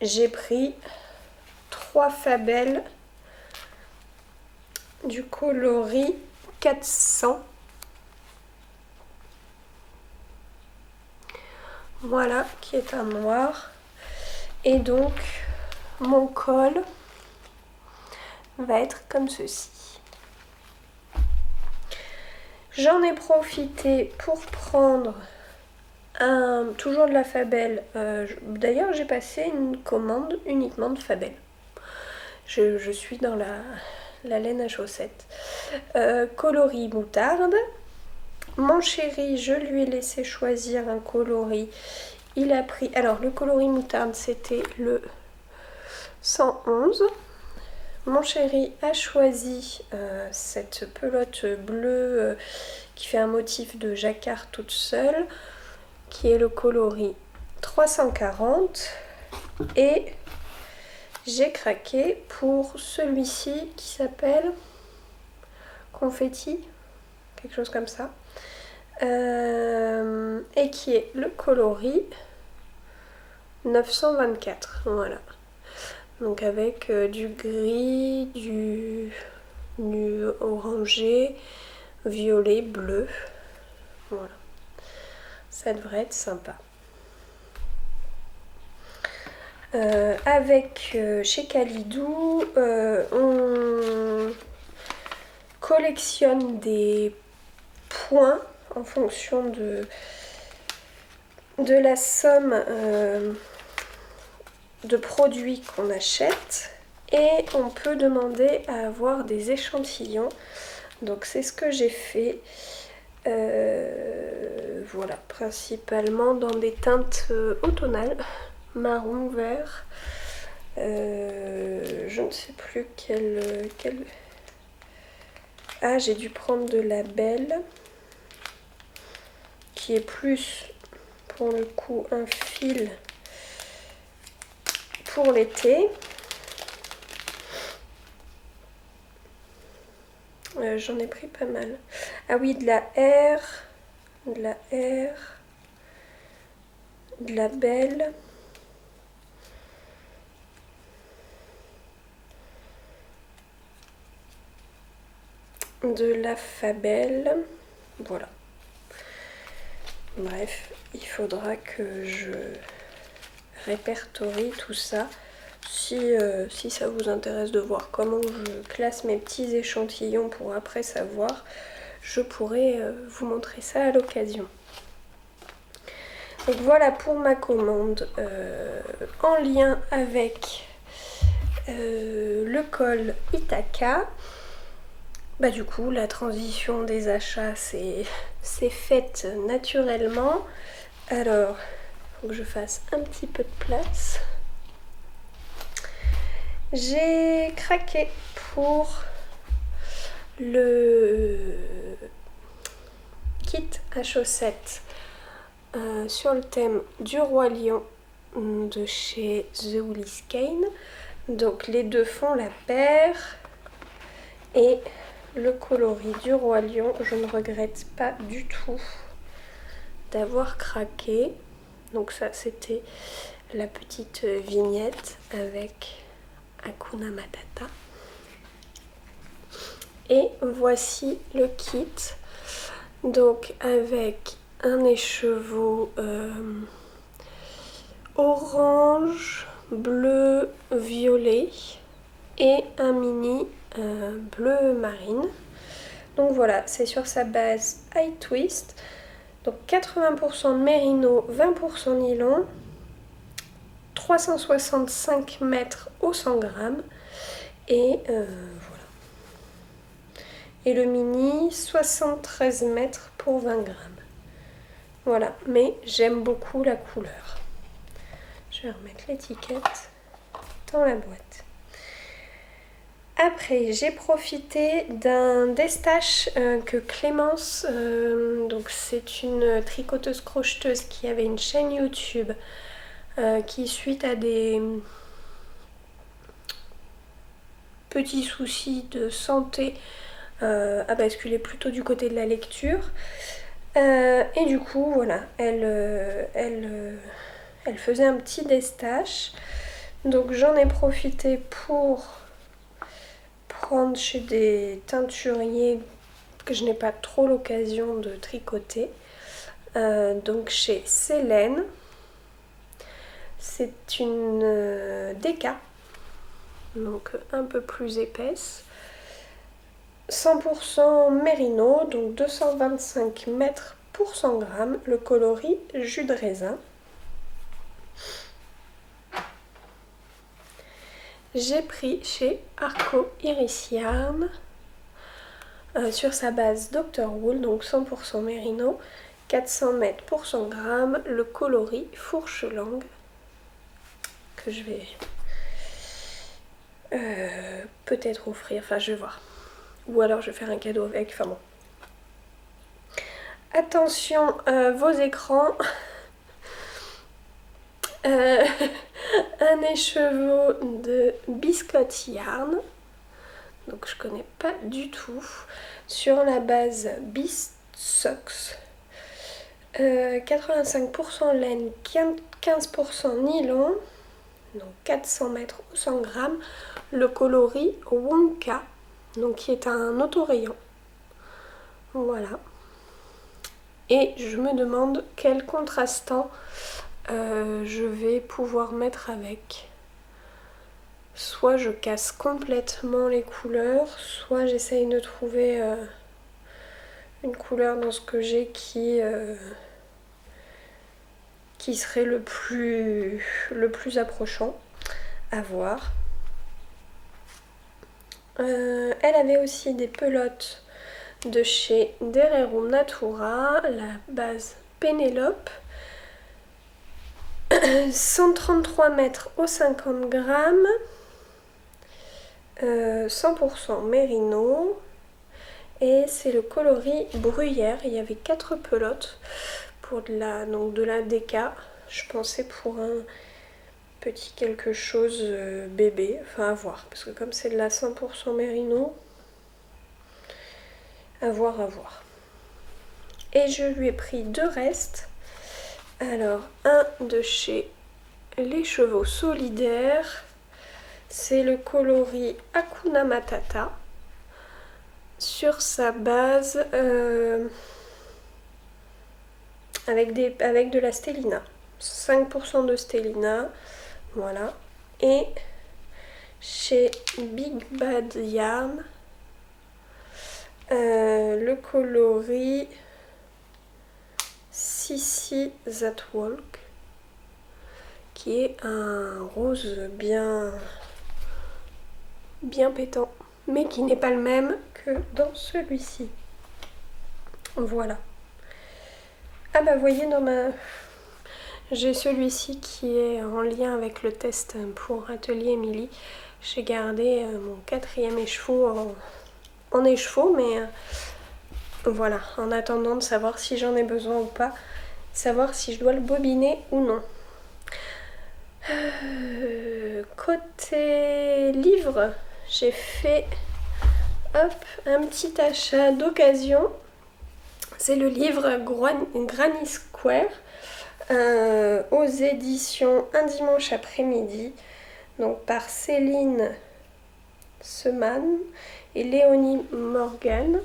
j'ai pris 3 Fabelles du coloris 400. Voilà, qui est un noir. Et donc, mon col va être comme ceci. J'en ai profité pour prendre toujours de la Fabelle. D'ailleurs, j'ai passé une commande uniquement de Fabelle. Je suis dans la laine à chaussettes. Coloris moutarde. Mon chéri, je lui ai laissé choisir un coloris. Il a pris... Alors, le coloris moutarde, c'était le 111. Mon chéri a choisi cette pelote bleue qui fait un motif de jacquard toute seule, qui est le coloris 340. Et j'ai craqué pour celui-ci qui s'appelle Confetti, quelque chose comme ça. Et qui est le coloris 924. Voilà. Donc avec du gris, du orangé, violet, bleu. Voilà. Ça devrait être sympa. Avec chez Kalidou, on collectionne des points en fonction de la somme de produits qu'on achète, et on peut demander à avoir des échantillons. Donc c'est ce que j'ai fait. Voilà, principalement dans des teintes automnales, marron, vert. Je ne sais plus quelle... Ah, j'ai dû prendre de la Belle, qui est plus pour le coup un fil pour l'été. J'en ai pris pas mal. Ah oui, de la R, de la Belle. De la Fabelle. Voilà. Bref, il faudra que je répertorie tout ça. Si ça vous intéresse de voir comment je classe mes petits échantillons pour après savoir, je pourrais vous montrer ça à l'occasion. Donc voilà pour ma commande en lien avec le col Ithaca. Bah du coup la transition des achats c'est faite naturellement. Alors il faut que je fasse un petit peu de place. J'ai craqué pour le kit à chaussettes sur le thème du Roi Lion de chez The Woolly Skein. Donc les deux font la paire et le coloris du Roi Lion, je ne regrette pas du tout d'avoir craqué. Donc ça c'était la petite vignette avec Hakuna Matata. Et voici le kit, donc avec un écheveau orange, bleu, violet et un mini bleu marine. Donc voilà, c'est sur sa base high twist, donc 80% de mérino, 20% nylon, 365 mètres au 100 grammes et voilà. Et le mini 73 mètres pour 20 grammes. Voilà, mais j'aime beaucoup la couleur. Je vais remettre l'étiquette dans la boîte. Après, j'ai profité d'un destache que Clémence, donc c'est une tricoteuse crocheteuse qui avait une chaîne YouTube qui, suite à des petits soucis de santé, a basculé plutôt du côté de la lecture. Et du coup, voilà, elle faisait un petit destache. Donc j'en ai profité pour prendre chez des teinturiers que je n'ai pas trop l'occasion de tricoter. Donc chez Célène, c'est une DK, donc un peu plus épaisse. 100% mérino, donc 225 mètres pour 100 grammes, le coloris jus de raisin. J'ai pris chez Arco Iris Yarn sur sa base Dr. Wool, donc 100% mérino, 400 mètres pour 100 grammes, le coloris fourche langue que je vais peut-être offrir, enfin je vais voir. Ou alors je vais faire un cadeau avec, enfin bon. Attention, vos écrans. Un écheveau de Biscotte Yarn. Donc je connais pas du tout. Sur la base Beast Socks. 85% laine, 15% nylon. Donc 400 mètres ou 100 grammes. Le coloris Wonka. Donc qui est un autorayon. Voilà. Et je me demande quel contrastant je vais pouvoir mettre avec. Soit je casse complètement les couleurs, soit j'essaye de trouver une couleur dans ce que j'ai qui serait le plus approchant à voir. Elle avait aussi des pelotes de chez Dererum Natura, la base Pénélope, 133 mètres au 50 grammes, 100% mérino, et c'est le coloris bruyère. Il y avait 4 pelotes pour de la DK. Je pensais pour un petit quelque chose bébé, enfin à voir, parce que comme c'est de la 100% mérino, à voir. Et je lui ai pris 2 restes. Alors, un de chez Les Chevaux Solidaires, c'est le coloris Hakuna Matata sur sa base avec de la stélina. 5% de Stellina, voilà. Et chez Big Bad Yarn, le coloris Sissy That Walk, qui est un rose bien pétant, mais qui n'est pas le même que dans celui-ci. Voilà. Ah bah voyez, j'ai celui-ci qui est en lien avec le test pour Atelier Émilie. J'ai gardé mon 4e écheveau en écheveau, mais voilà, en attendant de savoir si j'en ai besoin ou pas, savoir si je dois le bobiner ou non. Côté livre, j'ai fait un petit achat d'occasion. C'est le livre Granny Square aux éditions Un dimanche après-midi, donc par Céline Seman et Léonie Morgan.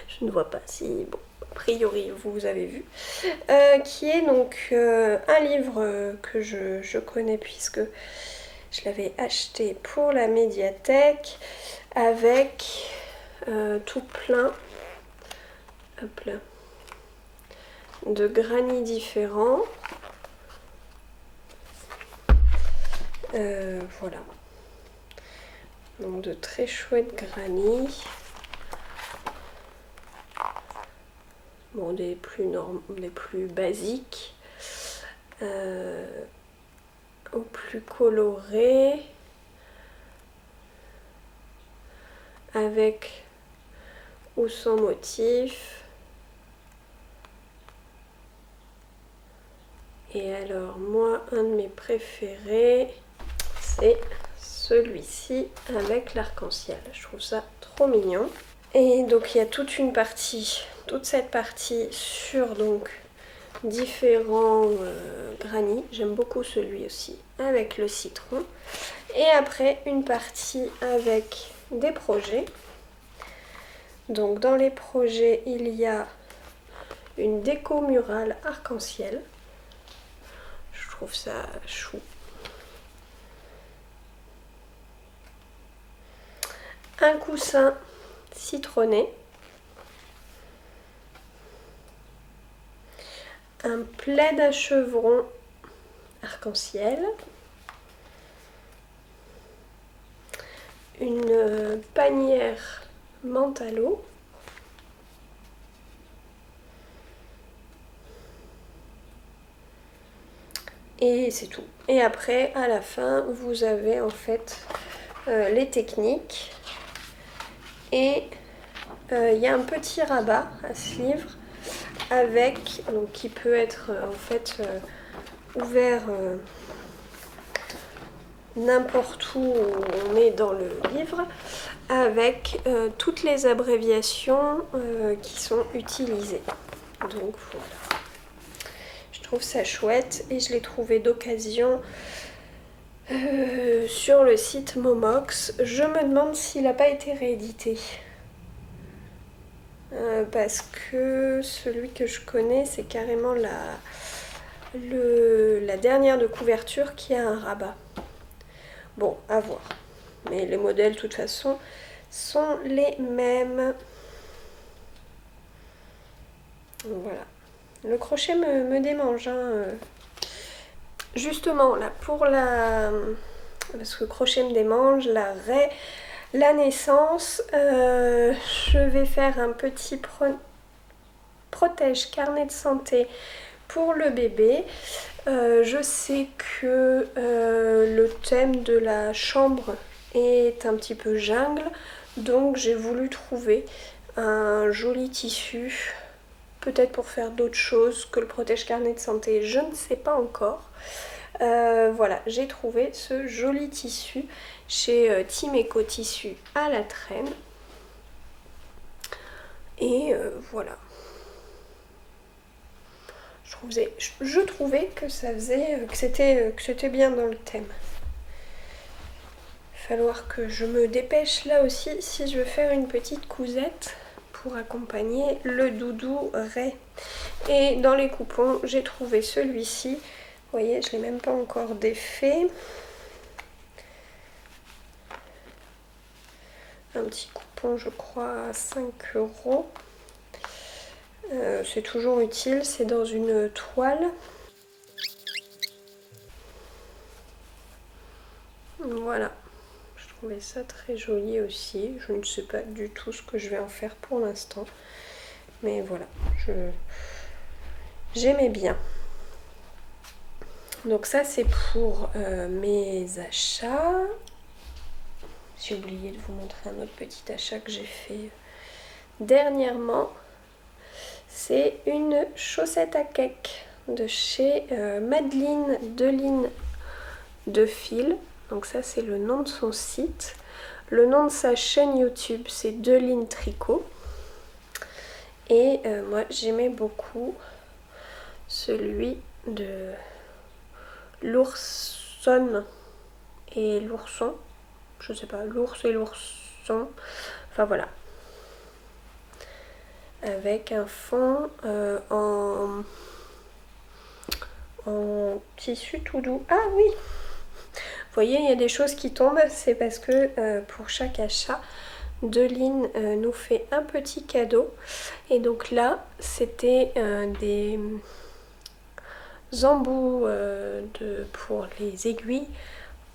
Je ne vois pas si... Bon, a priori, vous avez vu. Qui est donc un livre que je connais puisque je l'avais acheté pour la médiathèque avec tout plein de granny différents. Voilà. Donc de très chouettes granny. Bon, des plus basiques, aux plus colorés, avec ou sans motif. Et alors moi, un de mes préférés, c'est celui-ci avec l'arc-en-ciel. Je trouve ça trop mignon. Et donc il y a toute cette partie sur donc différents granny. J'aime beaucoup celui aussi avec le citron. Et après une partie avec des projets. Donc dans les projets, il y a une déco murale arc-en-ciel. Je trouve ça chou. Un coussin citronné. Un plaid à chevrons arc-en-ciel. Une panière menthe à l'eau. Et c'est tout. Et après, à la fin, vous avez en fait les techniques. Et il y a un petit rabat à ce livre avec, donc qui peut être en fait ouvert n'importe où on est dans le livre, avec toutes les abréviations qui sont utilisées. Donc voilà. Je trouve ça chouette et je l'ai trouvé d'occasion sur le site Momox. Je me demande s'il n'a pas été réédité. Parce que celui que je connais, c'est carrément la dernière de couverture qui a un rabat. Bon, à voir. Mais les modèles, de toute façon, sont les mêmes. Voilà. Le crochet me démange. Hein. Justement, là, parce que le crochet me démange, la naissance, je vais faire un petit protège carnet de santé pour le bébé. Je sais que le thème de la chambre est un petit peu jungle, donc j'ai voulu trouver un joli tissu, peut-être pour faire d'autres choses que le protège carnet de santé, je ne sais pas encore. Voilà, j'ai trouvé ce joli tissu chez Team Eco Tissu à la traîne. Et voilà. Je trouvais que ça faisait que c'était bien dans le thème. Il va falloir que je me dépêche là aussi si je veux faire une petite cousette pour accompagner le doudou Ray. Et dans les coupons, j'ai trouvé celui-ci. Vous voyez, je ne l'ai même pas encore défait. Un petit coupon, je crois, à 5 €. C'est toujours utile, c'est dans une toile. Voilà, je trouvais ça très joli aussi. Je ne sais pas du tout ce que je vais en faire pour l'instant. Mais voilà, j'aimais bien. Donc ça c'est pour mes achats. J'ai oublié de vous montrer un autre petit achat que j'ai fait dernièrement. C'est une chaussette à cake de chez Madeleine Deline de Fil. Donc ça c'est le nom de son site. Le nom de sa chaîne YouTube c'est Deline Tricot. Et moi j'aimais beaucoup celui de l'ourson et l'ourson. Je sais pas, l'ours et l'ourson. Enfin voilà. Avec un fond en tissu tout doux. Ah oui! Vous voyez, il y a des choses qui tombent. C'est parce que pour chaque achat, Deline nous fait un petit cadeau. Et donc là, c'était des embouts pour les aiguilles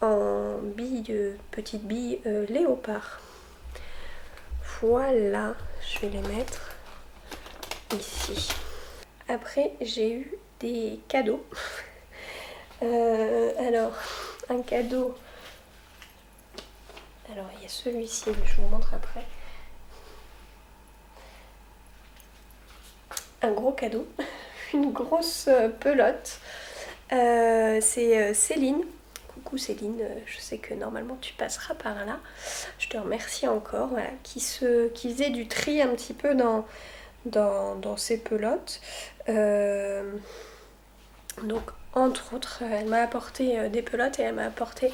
en petites billes léopard. Voilà, je vais les mettre ici. Après, j'ai eu des cadeaux. Alors, un cadeau. Alors, il y a celui-ci, je vous montre après. Un gros cadeau, une grosse pelote. C'est Céline. Coucou Céline, je sais que normalement tu passeras par là. Je te remercie encore, voilà, qui faisait du tri un petit peu dans ces pelotes. Donc entre autres, elle m'a apporté des pelotes et elle m'a apporté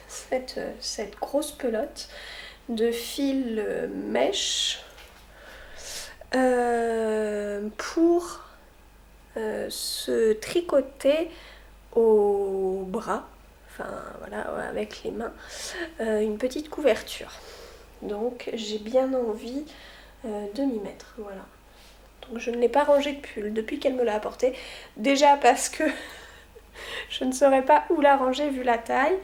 cette grosse pelote de fil mèche pour se tricoter au bras, enfin voilà, avec les mains, une petite couverture. Donc j'ai bien envie de m'y mettre, voilà. Donc je ne l'ai pas rangé depuis qu'elle me l'a apporté. Déjà parce que je ne saurais pas où la ranger vu la taille.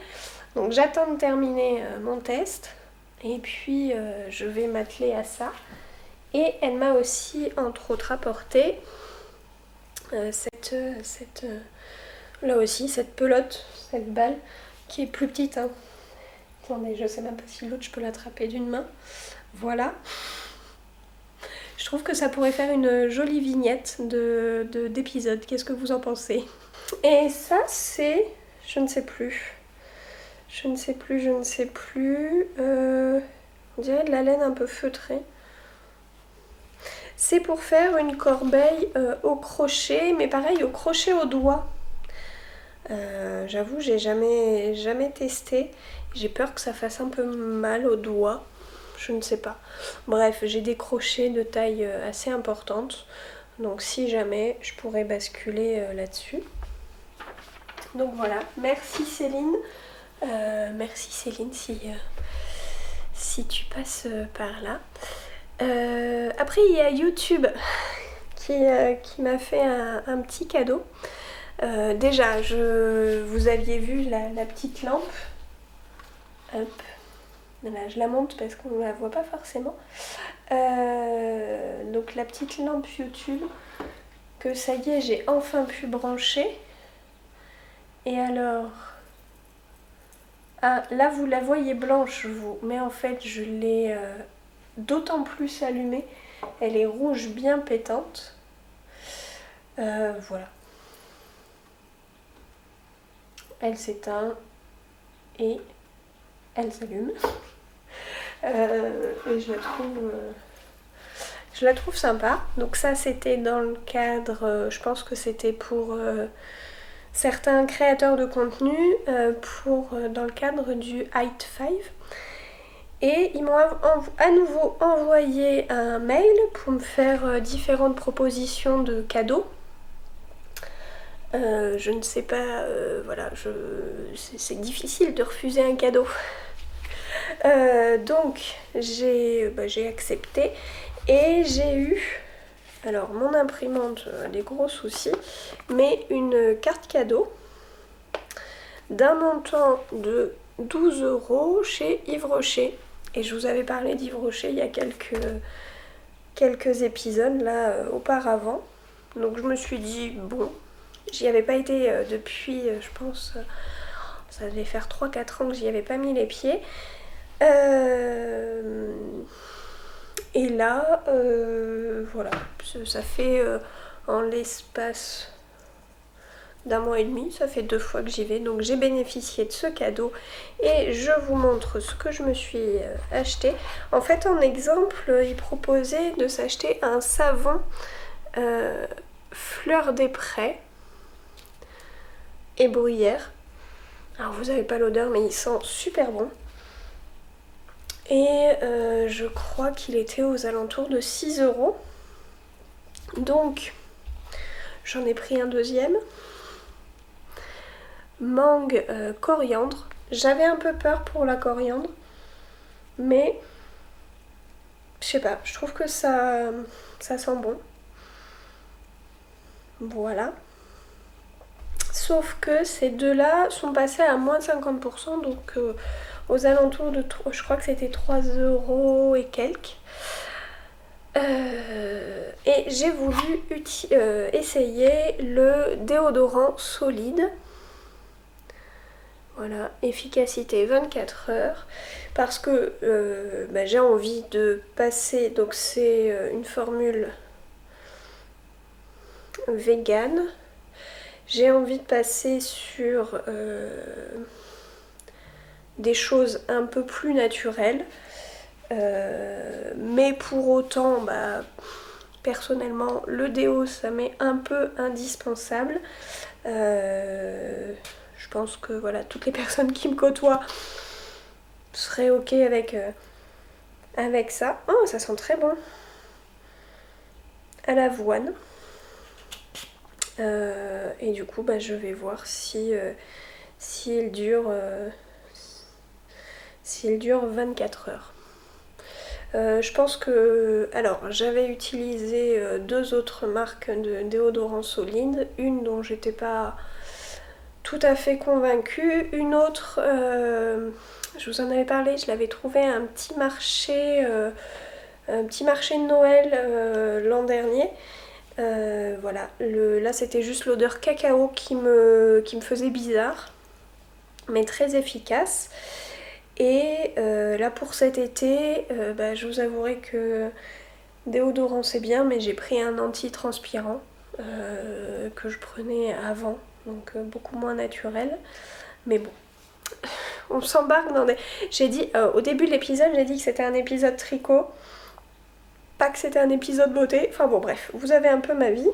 Donc j'attends de terminer mon test et puis je vais m'atteler à ça. Et elle m'a aussi entre autres apporté là aussi cette pelote, cette balle qui est plus petite, hein. Attendez, je sais même pas si l'autre je peux l'attraper d'une main. Voilà. Je trouve que ça pourrait faire une jolie vignette d'épisode. Qu'est-ce que vous en pensez? Et ça c'est... je ne sais plus. On dirait de la laine un peu feutrée. C'est pour faire une corbeille au crochet, mais pareil au crochet au doigt. J'avoue, j'ai jamais testé. J'ai peur que ça fasse un peu mal au doigt. Je ne sais pas. Bref, j'ai des crochets de taille assez importante. Donc si jamais, je pourrais basculer là-dessus. Donc voilà, merci Céline. Merci Céline si tu passes par là. Après il y a YouTube qui m'a fait un petit cadeau. Déjà vous aviez vu la petite lampe. Hop. Là, je la monte parce qu'on ne la voit pas forcément. Donc la petite lampe YouTube que ça y est, j'ai enfin pu brancher. Et alors... ah, là vous la voyez blanche vous, mais en fait je l'ai d'autant plus allumée. Elle est rouge bien pétante. Voilà. Elle s'éteint et elle s'allume. Et je la trouve sympa. Donc ça c'était dans le cadre, je pense que c'était pour certains créateurs de contenu, dans le cadre du Height 5. Et ils m'ont à nouveau envoyé un mail pour me faire différentes propositions de cadeaux. Je ne sais pas, voilà, c'est difficile de refuser un cadeau. Donc j'ai accepté et j'ai eu, alors mon imprimante a des gros soucis, mais une carte cadeau d'un montant de 12 € chez Yves Rocher. Et je vous avais parlé d'Yves Rocher il y a quelques épisodes là auparavant. Donc je me suis dit, bon, j'y avais pas été depuis, je pense, ça devait faire 3-4 ans que j'y avais pas mis les pieds. Et là, voilà, ça fait en l'espace d'un mois et demi, ça fait 2 fois que j'y vais, donc j'ai bénéficié de ce cadeau et je vous montre ce que je me suis acheté. En fait, en exemple, il proposait de s'acheter un savon fleur des prés et bruyère. Alors vous n'avez pas l'odeur, mais il sent super bon. Et je crois qu'il était aux alentours de 6 €. Donc j'en ai pris un deuxième. Mangue coriandre. J'avais un peu peur pour la coriandre, mais je sais pas, je trouve que ça sent bon. Voilà. Sauf que ces deux-là sont passés à moins 50%, donc aux alentours de, je crois que c'était 3 € et quelques. Et j'ai voulu essayer le déodorant solide. Voilà, efficacité 24 heures. Parce que j'ai envie de passer, donc c'est une formule vegan. J'ai envie de passer sur des choses un peu plus naturelles. Mais pour autant, personnellement, le déo, ça m'est un peu indispensable. Je pense que voilà, toutes les personnes qui me côtoient seraient ok avec ça. Oh, ça sent très bon. À l'avoine. Et du coup, je vais voir si il dure 24 heures. Je pense que... Alors, j'avais utilisé 2 autres marques de déodorants solides. Une dont j'étais pas tout à fait convaincue. Une autre, je vous en avais parlé, je l'avais trouvé à un petit marché de Noël l'an dernier. Voilà, là c'était juste l'odeur cacao qui me faisait bizarre, mais très efficace. Et là pour cet été, je vous avouerai que déodorant c'est bien, mais j'ai pris un anti-transpirant que je prenais avant, donc beaucoup moins naturel. Mais bon, on s'embarque dans des... J'ai dit, au début de l'épisode, j'ai dit que c'était un épisode tricot, pas que c'était un épisode beauté. Enfin bon, bref, vous avez un peu ma vie.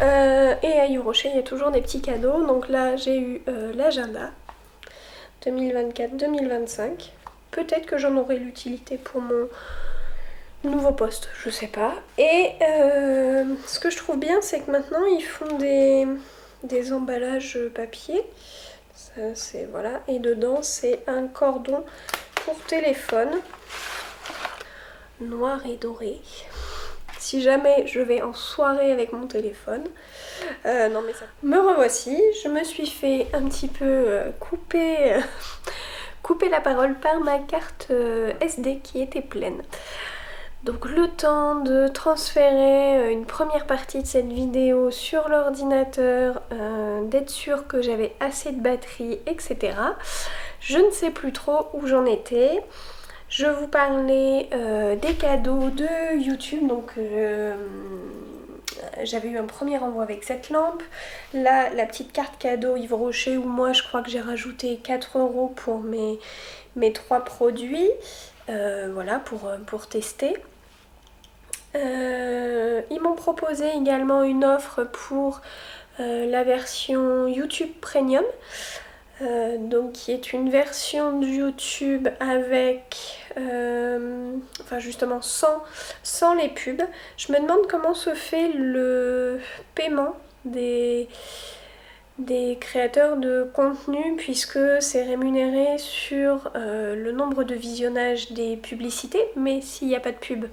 Et à Yves Rocher, il y a toujours des petits cadeaux. Donc là, j'ai eu l'agenda 2024-2025. Peut-être que j'en aurai l'utilité pour mon nouveau poste, je sais pas. Et ce que je trouve bien, c'est que maintenant, ils font des emballages papier. Ça, c'est voilà. Et dedans, c'est un cordon pour téléphone noir et doré. Si jamais je vais en soirée avec mon téléphone. Non mais ça... Me revoici, je me suis fait un petit peu couper la parole par ma carte SD qui était pleine. Donc le temps de transférer une première partie de cette vidéo sur l'ordinateur, d'être sûre que j'avais assez de batterie, etc. Je ne sais plus trop où j'en étais. Je vous parlais des cadeaux de YouTube, donc j'avais eu un premier envoi avec cette lampe. Là, la petite carte cadeau Yves Rocher où moi je crois que j'ai rajouté 4 € pour mes 3 produits, voilà, pour tester. Ils m'ont proposé également une offre pour la version YouTube Premium. donc qui est une version de YouTube avec, enfin justement sans les pubs. Je me demande comment se fait le paiement des créateurs de contenu puisque c'est rémunéré sur le nombre de visionnages des publicités, mais s'il n'y a pas de pub,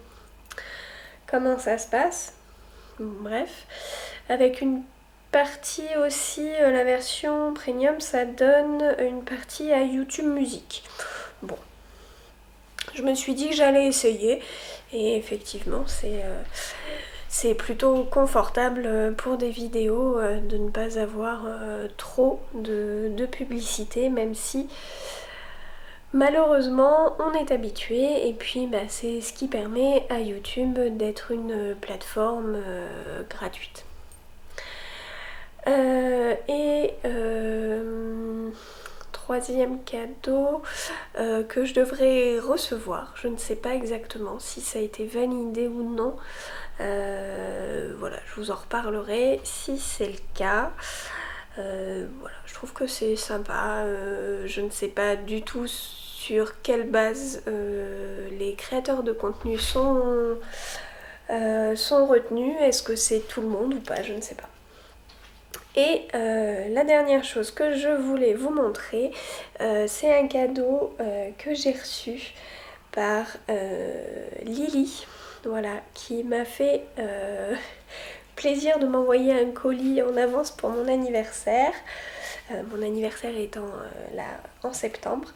comment ça se passe? Bref, avec une partie aussi, la version premium, ça donne une partie à YouTube Music. Bon, je me suis dit que j'allais essayer et effectivement c'est plutôt confortable pour des vidéos de ne pas avoir trop de publicité, même si malheureusement on est habitué et puis c'est ce qui permet à YouTube d'être une plateforme gratuite. Troisième cadeau que je devrais recevoir, je ne sais pas exactement si ça a été validé ou non. Voilà, je vous en reparlerai si c'est le cas. Voilà, je trouve que c'est sympa. Je ne sais pas du tout sur quelle base les créateurs de contenu sont retenus. Est-ce que c'est tout le monde ou pas? Je ne sais pas. Et la dernière chose que je voulais vous montrer, c'est un cadeau que j'ai reçu par Lily, voilà, qui m'a fait plaisir de m'envoyer un colis en avance pour mon anniversaire. Mon anniversaire étant là en septembre.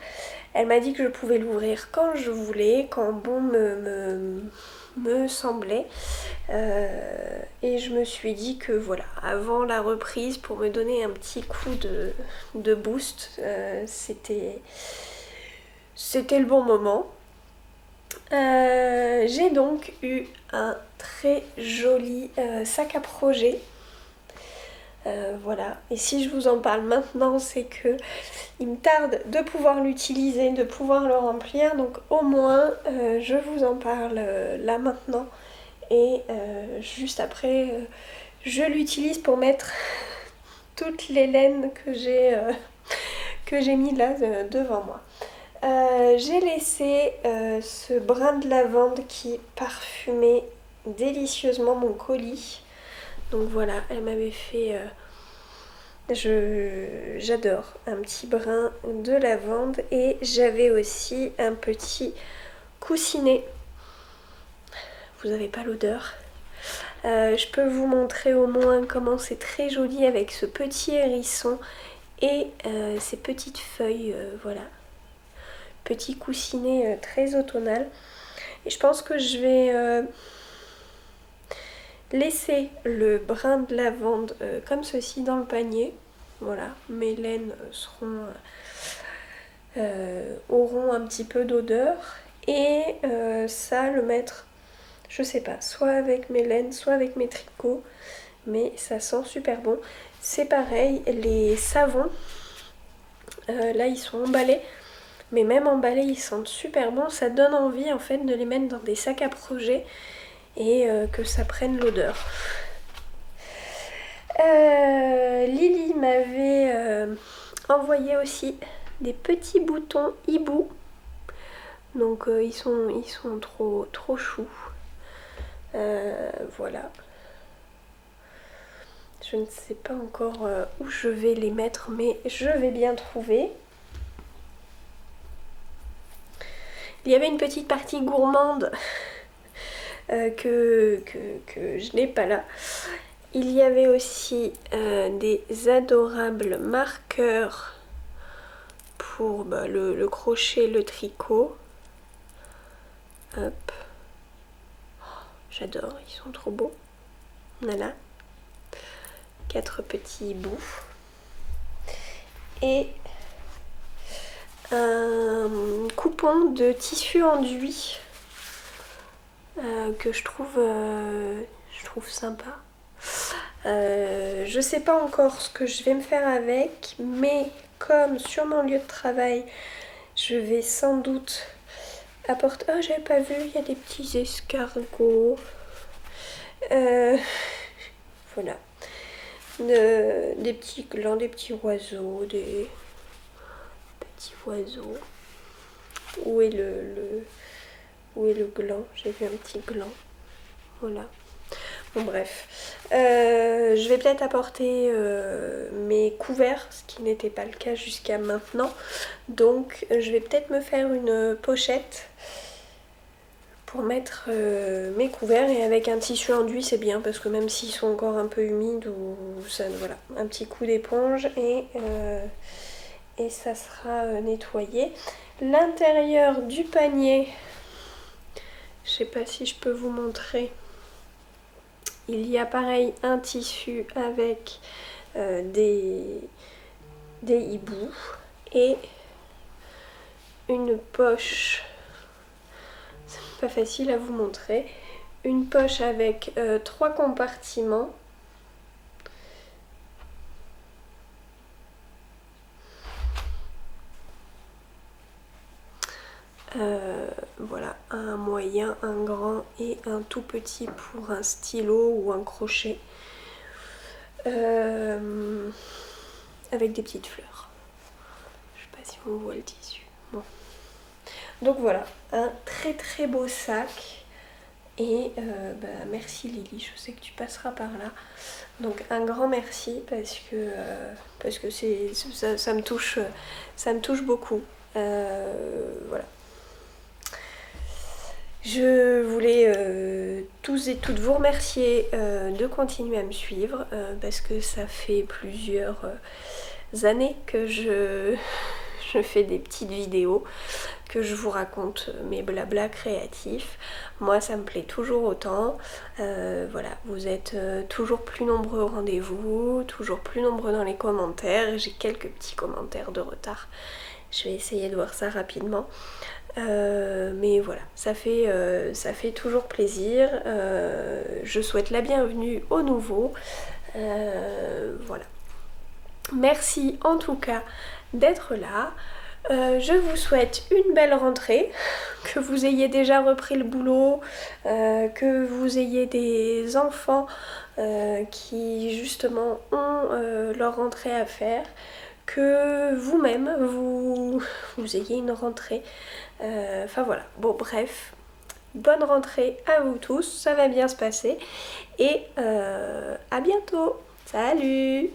Elle m'a dit que je pouvais l'ouvrir quand je voulais, quand bon me semblait. Et je me suis dit que voilà, avant la reprise, pour me donner un petit coup de boost, c'était le bon moment. J'ai donc eu un très joli sac à projet. Voilà, et si je vous en parle maintenant, c'est que il me tarde de pouvoir l'utiliser, de pouvoir le remplir, donc au moins je vous en parle là maintenant et juste après je l'utilise pour mettre toutes les laines que j'ai mis là devant moi. J'ai laissé ce brin de lavande qui parfumait délicieusement mon colis. Donc voilà, elle m'avait fait... j'adore un petit brin de lavande et j'avais aussi un petit coussinet. Vous n'avez pas l'odeur. Je peux vous montrer au moins comment c'est très joli avec ce petit hérisson et ces petites feuilles, voilà. Petit coussinet très automnal. Et je pense que je vais laisser le brin de lavande comme ceci dans le panier. Voilà, mes laines auront un petit peu d'odeur. Et ça, le mettre, je sais pas, soit avec mes laines, soit avec mes tricots. Mais ça sent super bon. C'est pareil, les savons, là ils sont emballés. Mais même emballés, ils sentent super bon. Ça donne envie en fait de les mettre dans des sacs à projet et que ça prenne l'odeur. Lily m'avait envoyé aussi des petits boutons hibou. Donc ils sont trop choux. Voilà. Je ne sais pas encore où je vais les mettre, mais je vais bien trouver. Il y avait une petite partie gourmande que je n'ai pas là. Il y avait aussi des adorables marqueurs pour le crochet, le tricot. Hop. J'adore, ils sont trop beaux. Voilà. 4 petits bouts. Et un coupon de tissu enduit que je trouve sympa. Je sais pas encore ce que je vais me faire avec, mais comme sur mon lieu de travail, je vais sans doute apporter... Oh, j'avais pas vu, il y a des petits escargots. Voilà. Des petits glands, des petits oiseaux, petit oiseau. Où est où est le gland? J'ai vu un petit gland. Voilà. Bon bref. Je vais peut-être apporter mes couverts, ce qui n'était pas le cas jusqu'à maintenant. Donc je vais peut-être me faire une pochette pour mettre mes couverts, et avec un tissu enduit c'est bien parce que même s'ils sont encore un peu humides ou ça, voilà, un petit coup d'éponge et ça sera nettoyé. L'intérieur du panier, je sais pas si je peux vous montrer, il y a pareil un tissu avec des hiboux et une poche. C'est pas facile à vous montrer. Une poche avec 3 compartiments. Voilà, un moyen, un grand et un tout petit pour un stylo ou un crochet. Avec des petites fleurs. Je sais pas si on voit le tissu. Bon. Donc voilà, un très très beau sac. Et merci Lily, je sais que tu passeras par là. Donc un grand merci parce que ça me touche beaucoup. Voilà. Je voulais tous et toutes vous remercier de continuer à me suivre parce que ça fait plusieurs années que je fais des petites vidéos, que je vous raconte mes blabla créatifs. Moi ça me plaît toujours autant. Voilà, vous êtes toujours plus nombreux au rendez-vous, toujours plus nombreux dans les commentaires. J'ai quelques petits commentaires de retard. Je vais essayer de voir ça rapidement. Mais voilà, ça fait toujours plaisir. Je souhaite la bienvenue aux nouveaux. Voilà. Merci en tout cas d'être là. Je vous souhaite une belle rentrée, que vous ayez déjà repris le boulot, que vous ayez des enfants qui justement ont leur rentrée à faire, que vous-même vous ayez une rentrée. Enfin voilà, bon bref, bonne rentrée à vous tous, ça va bien se passer et à bientôt, salut!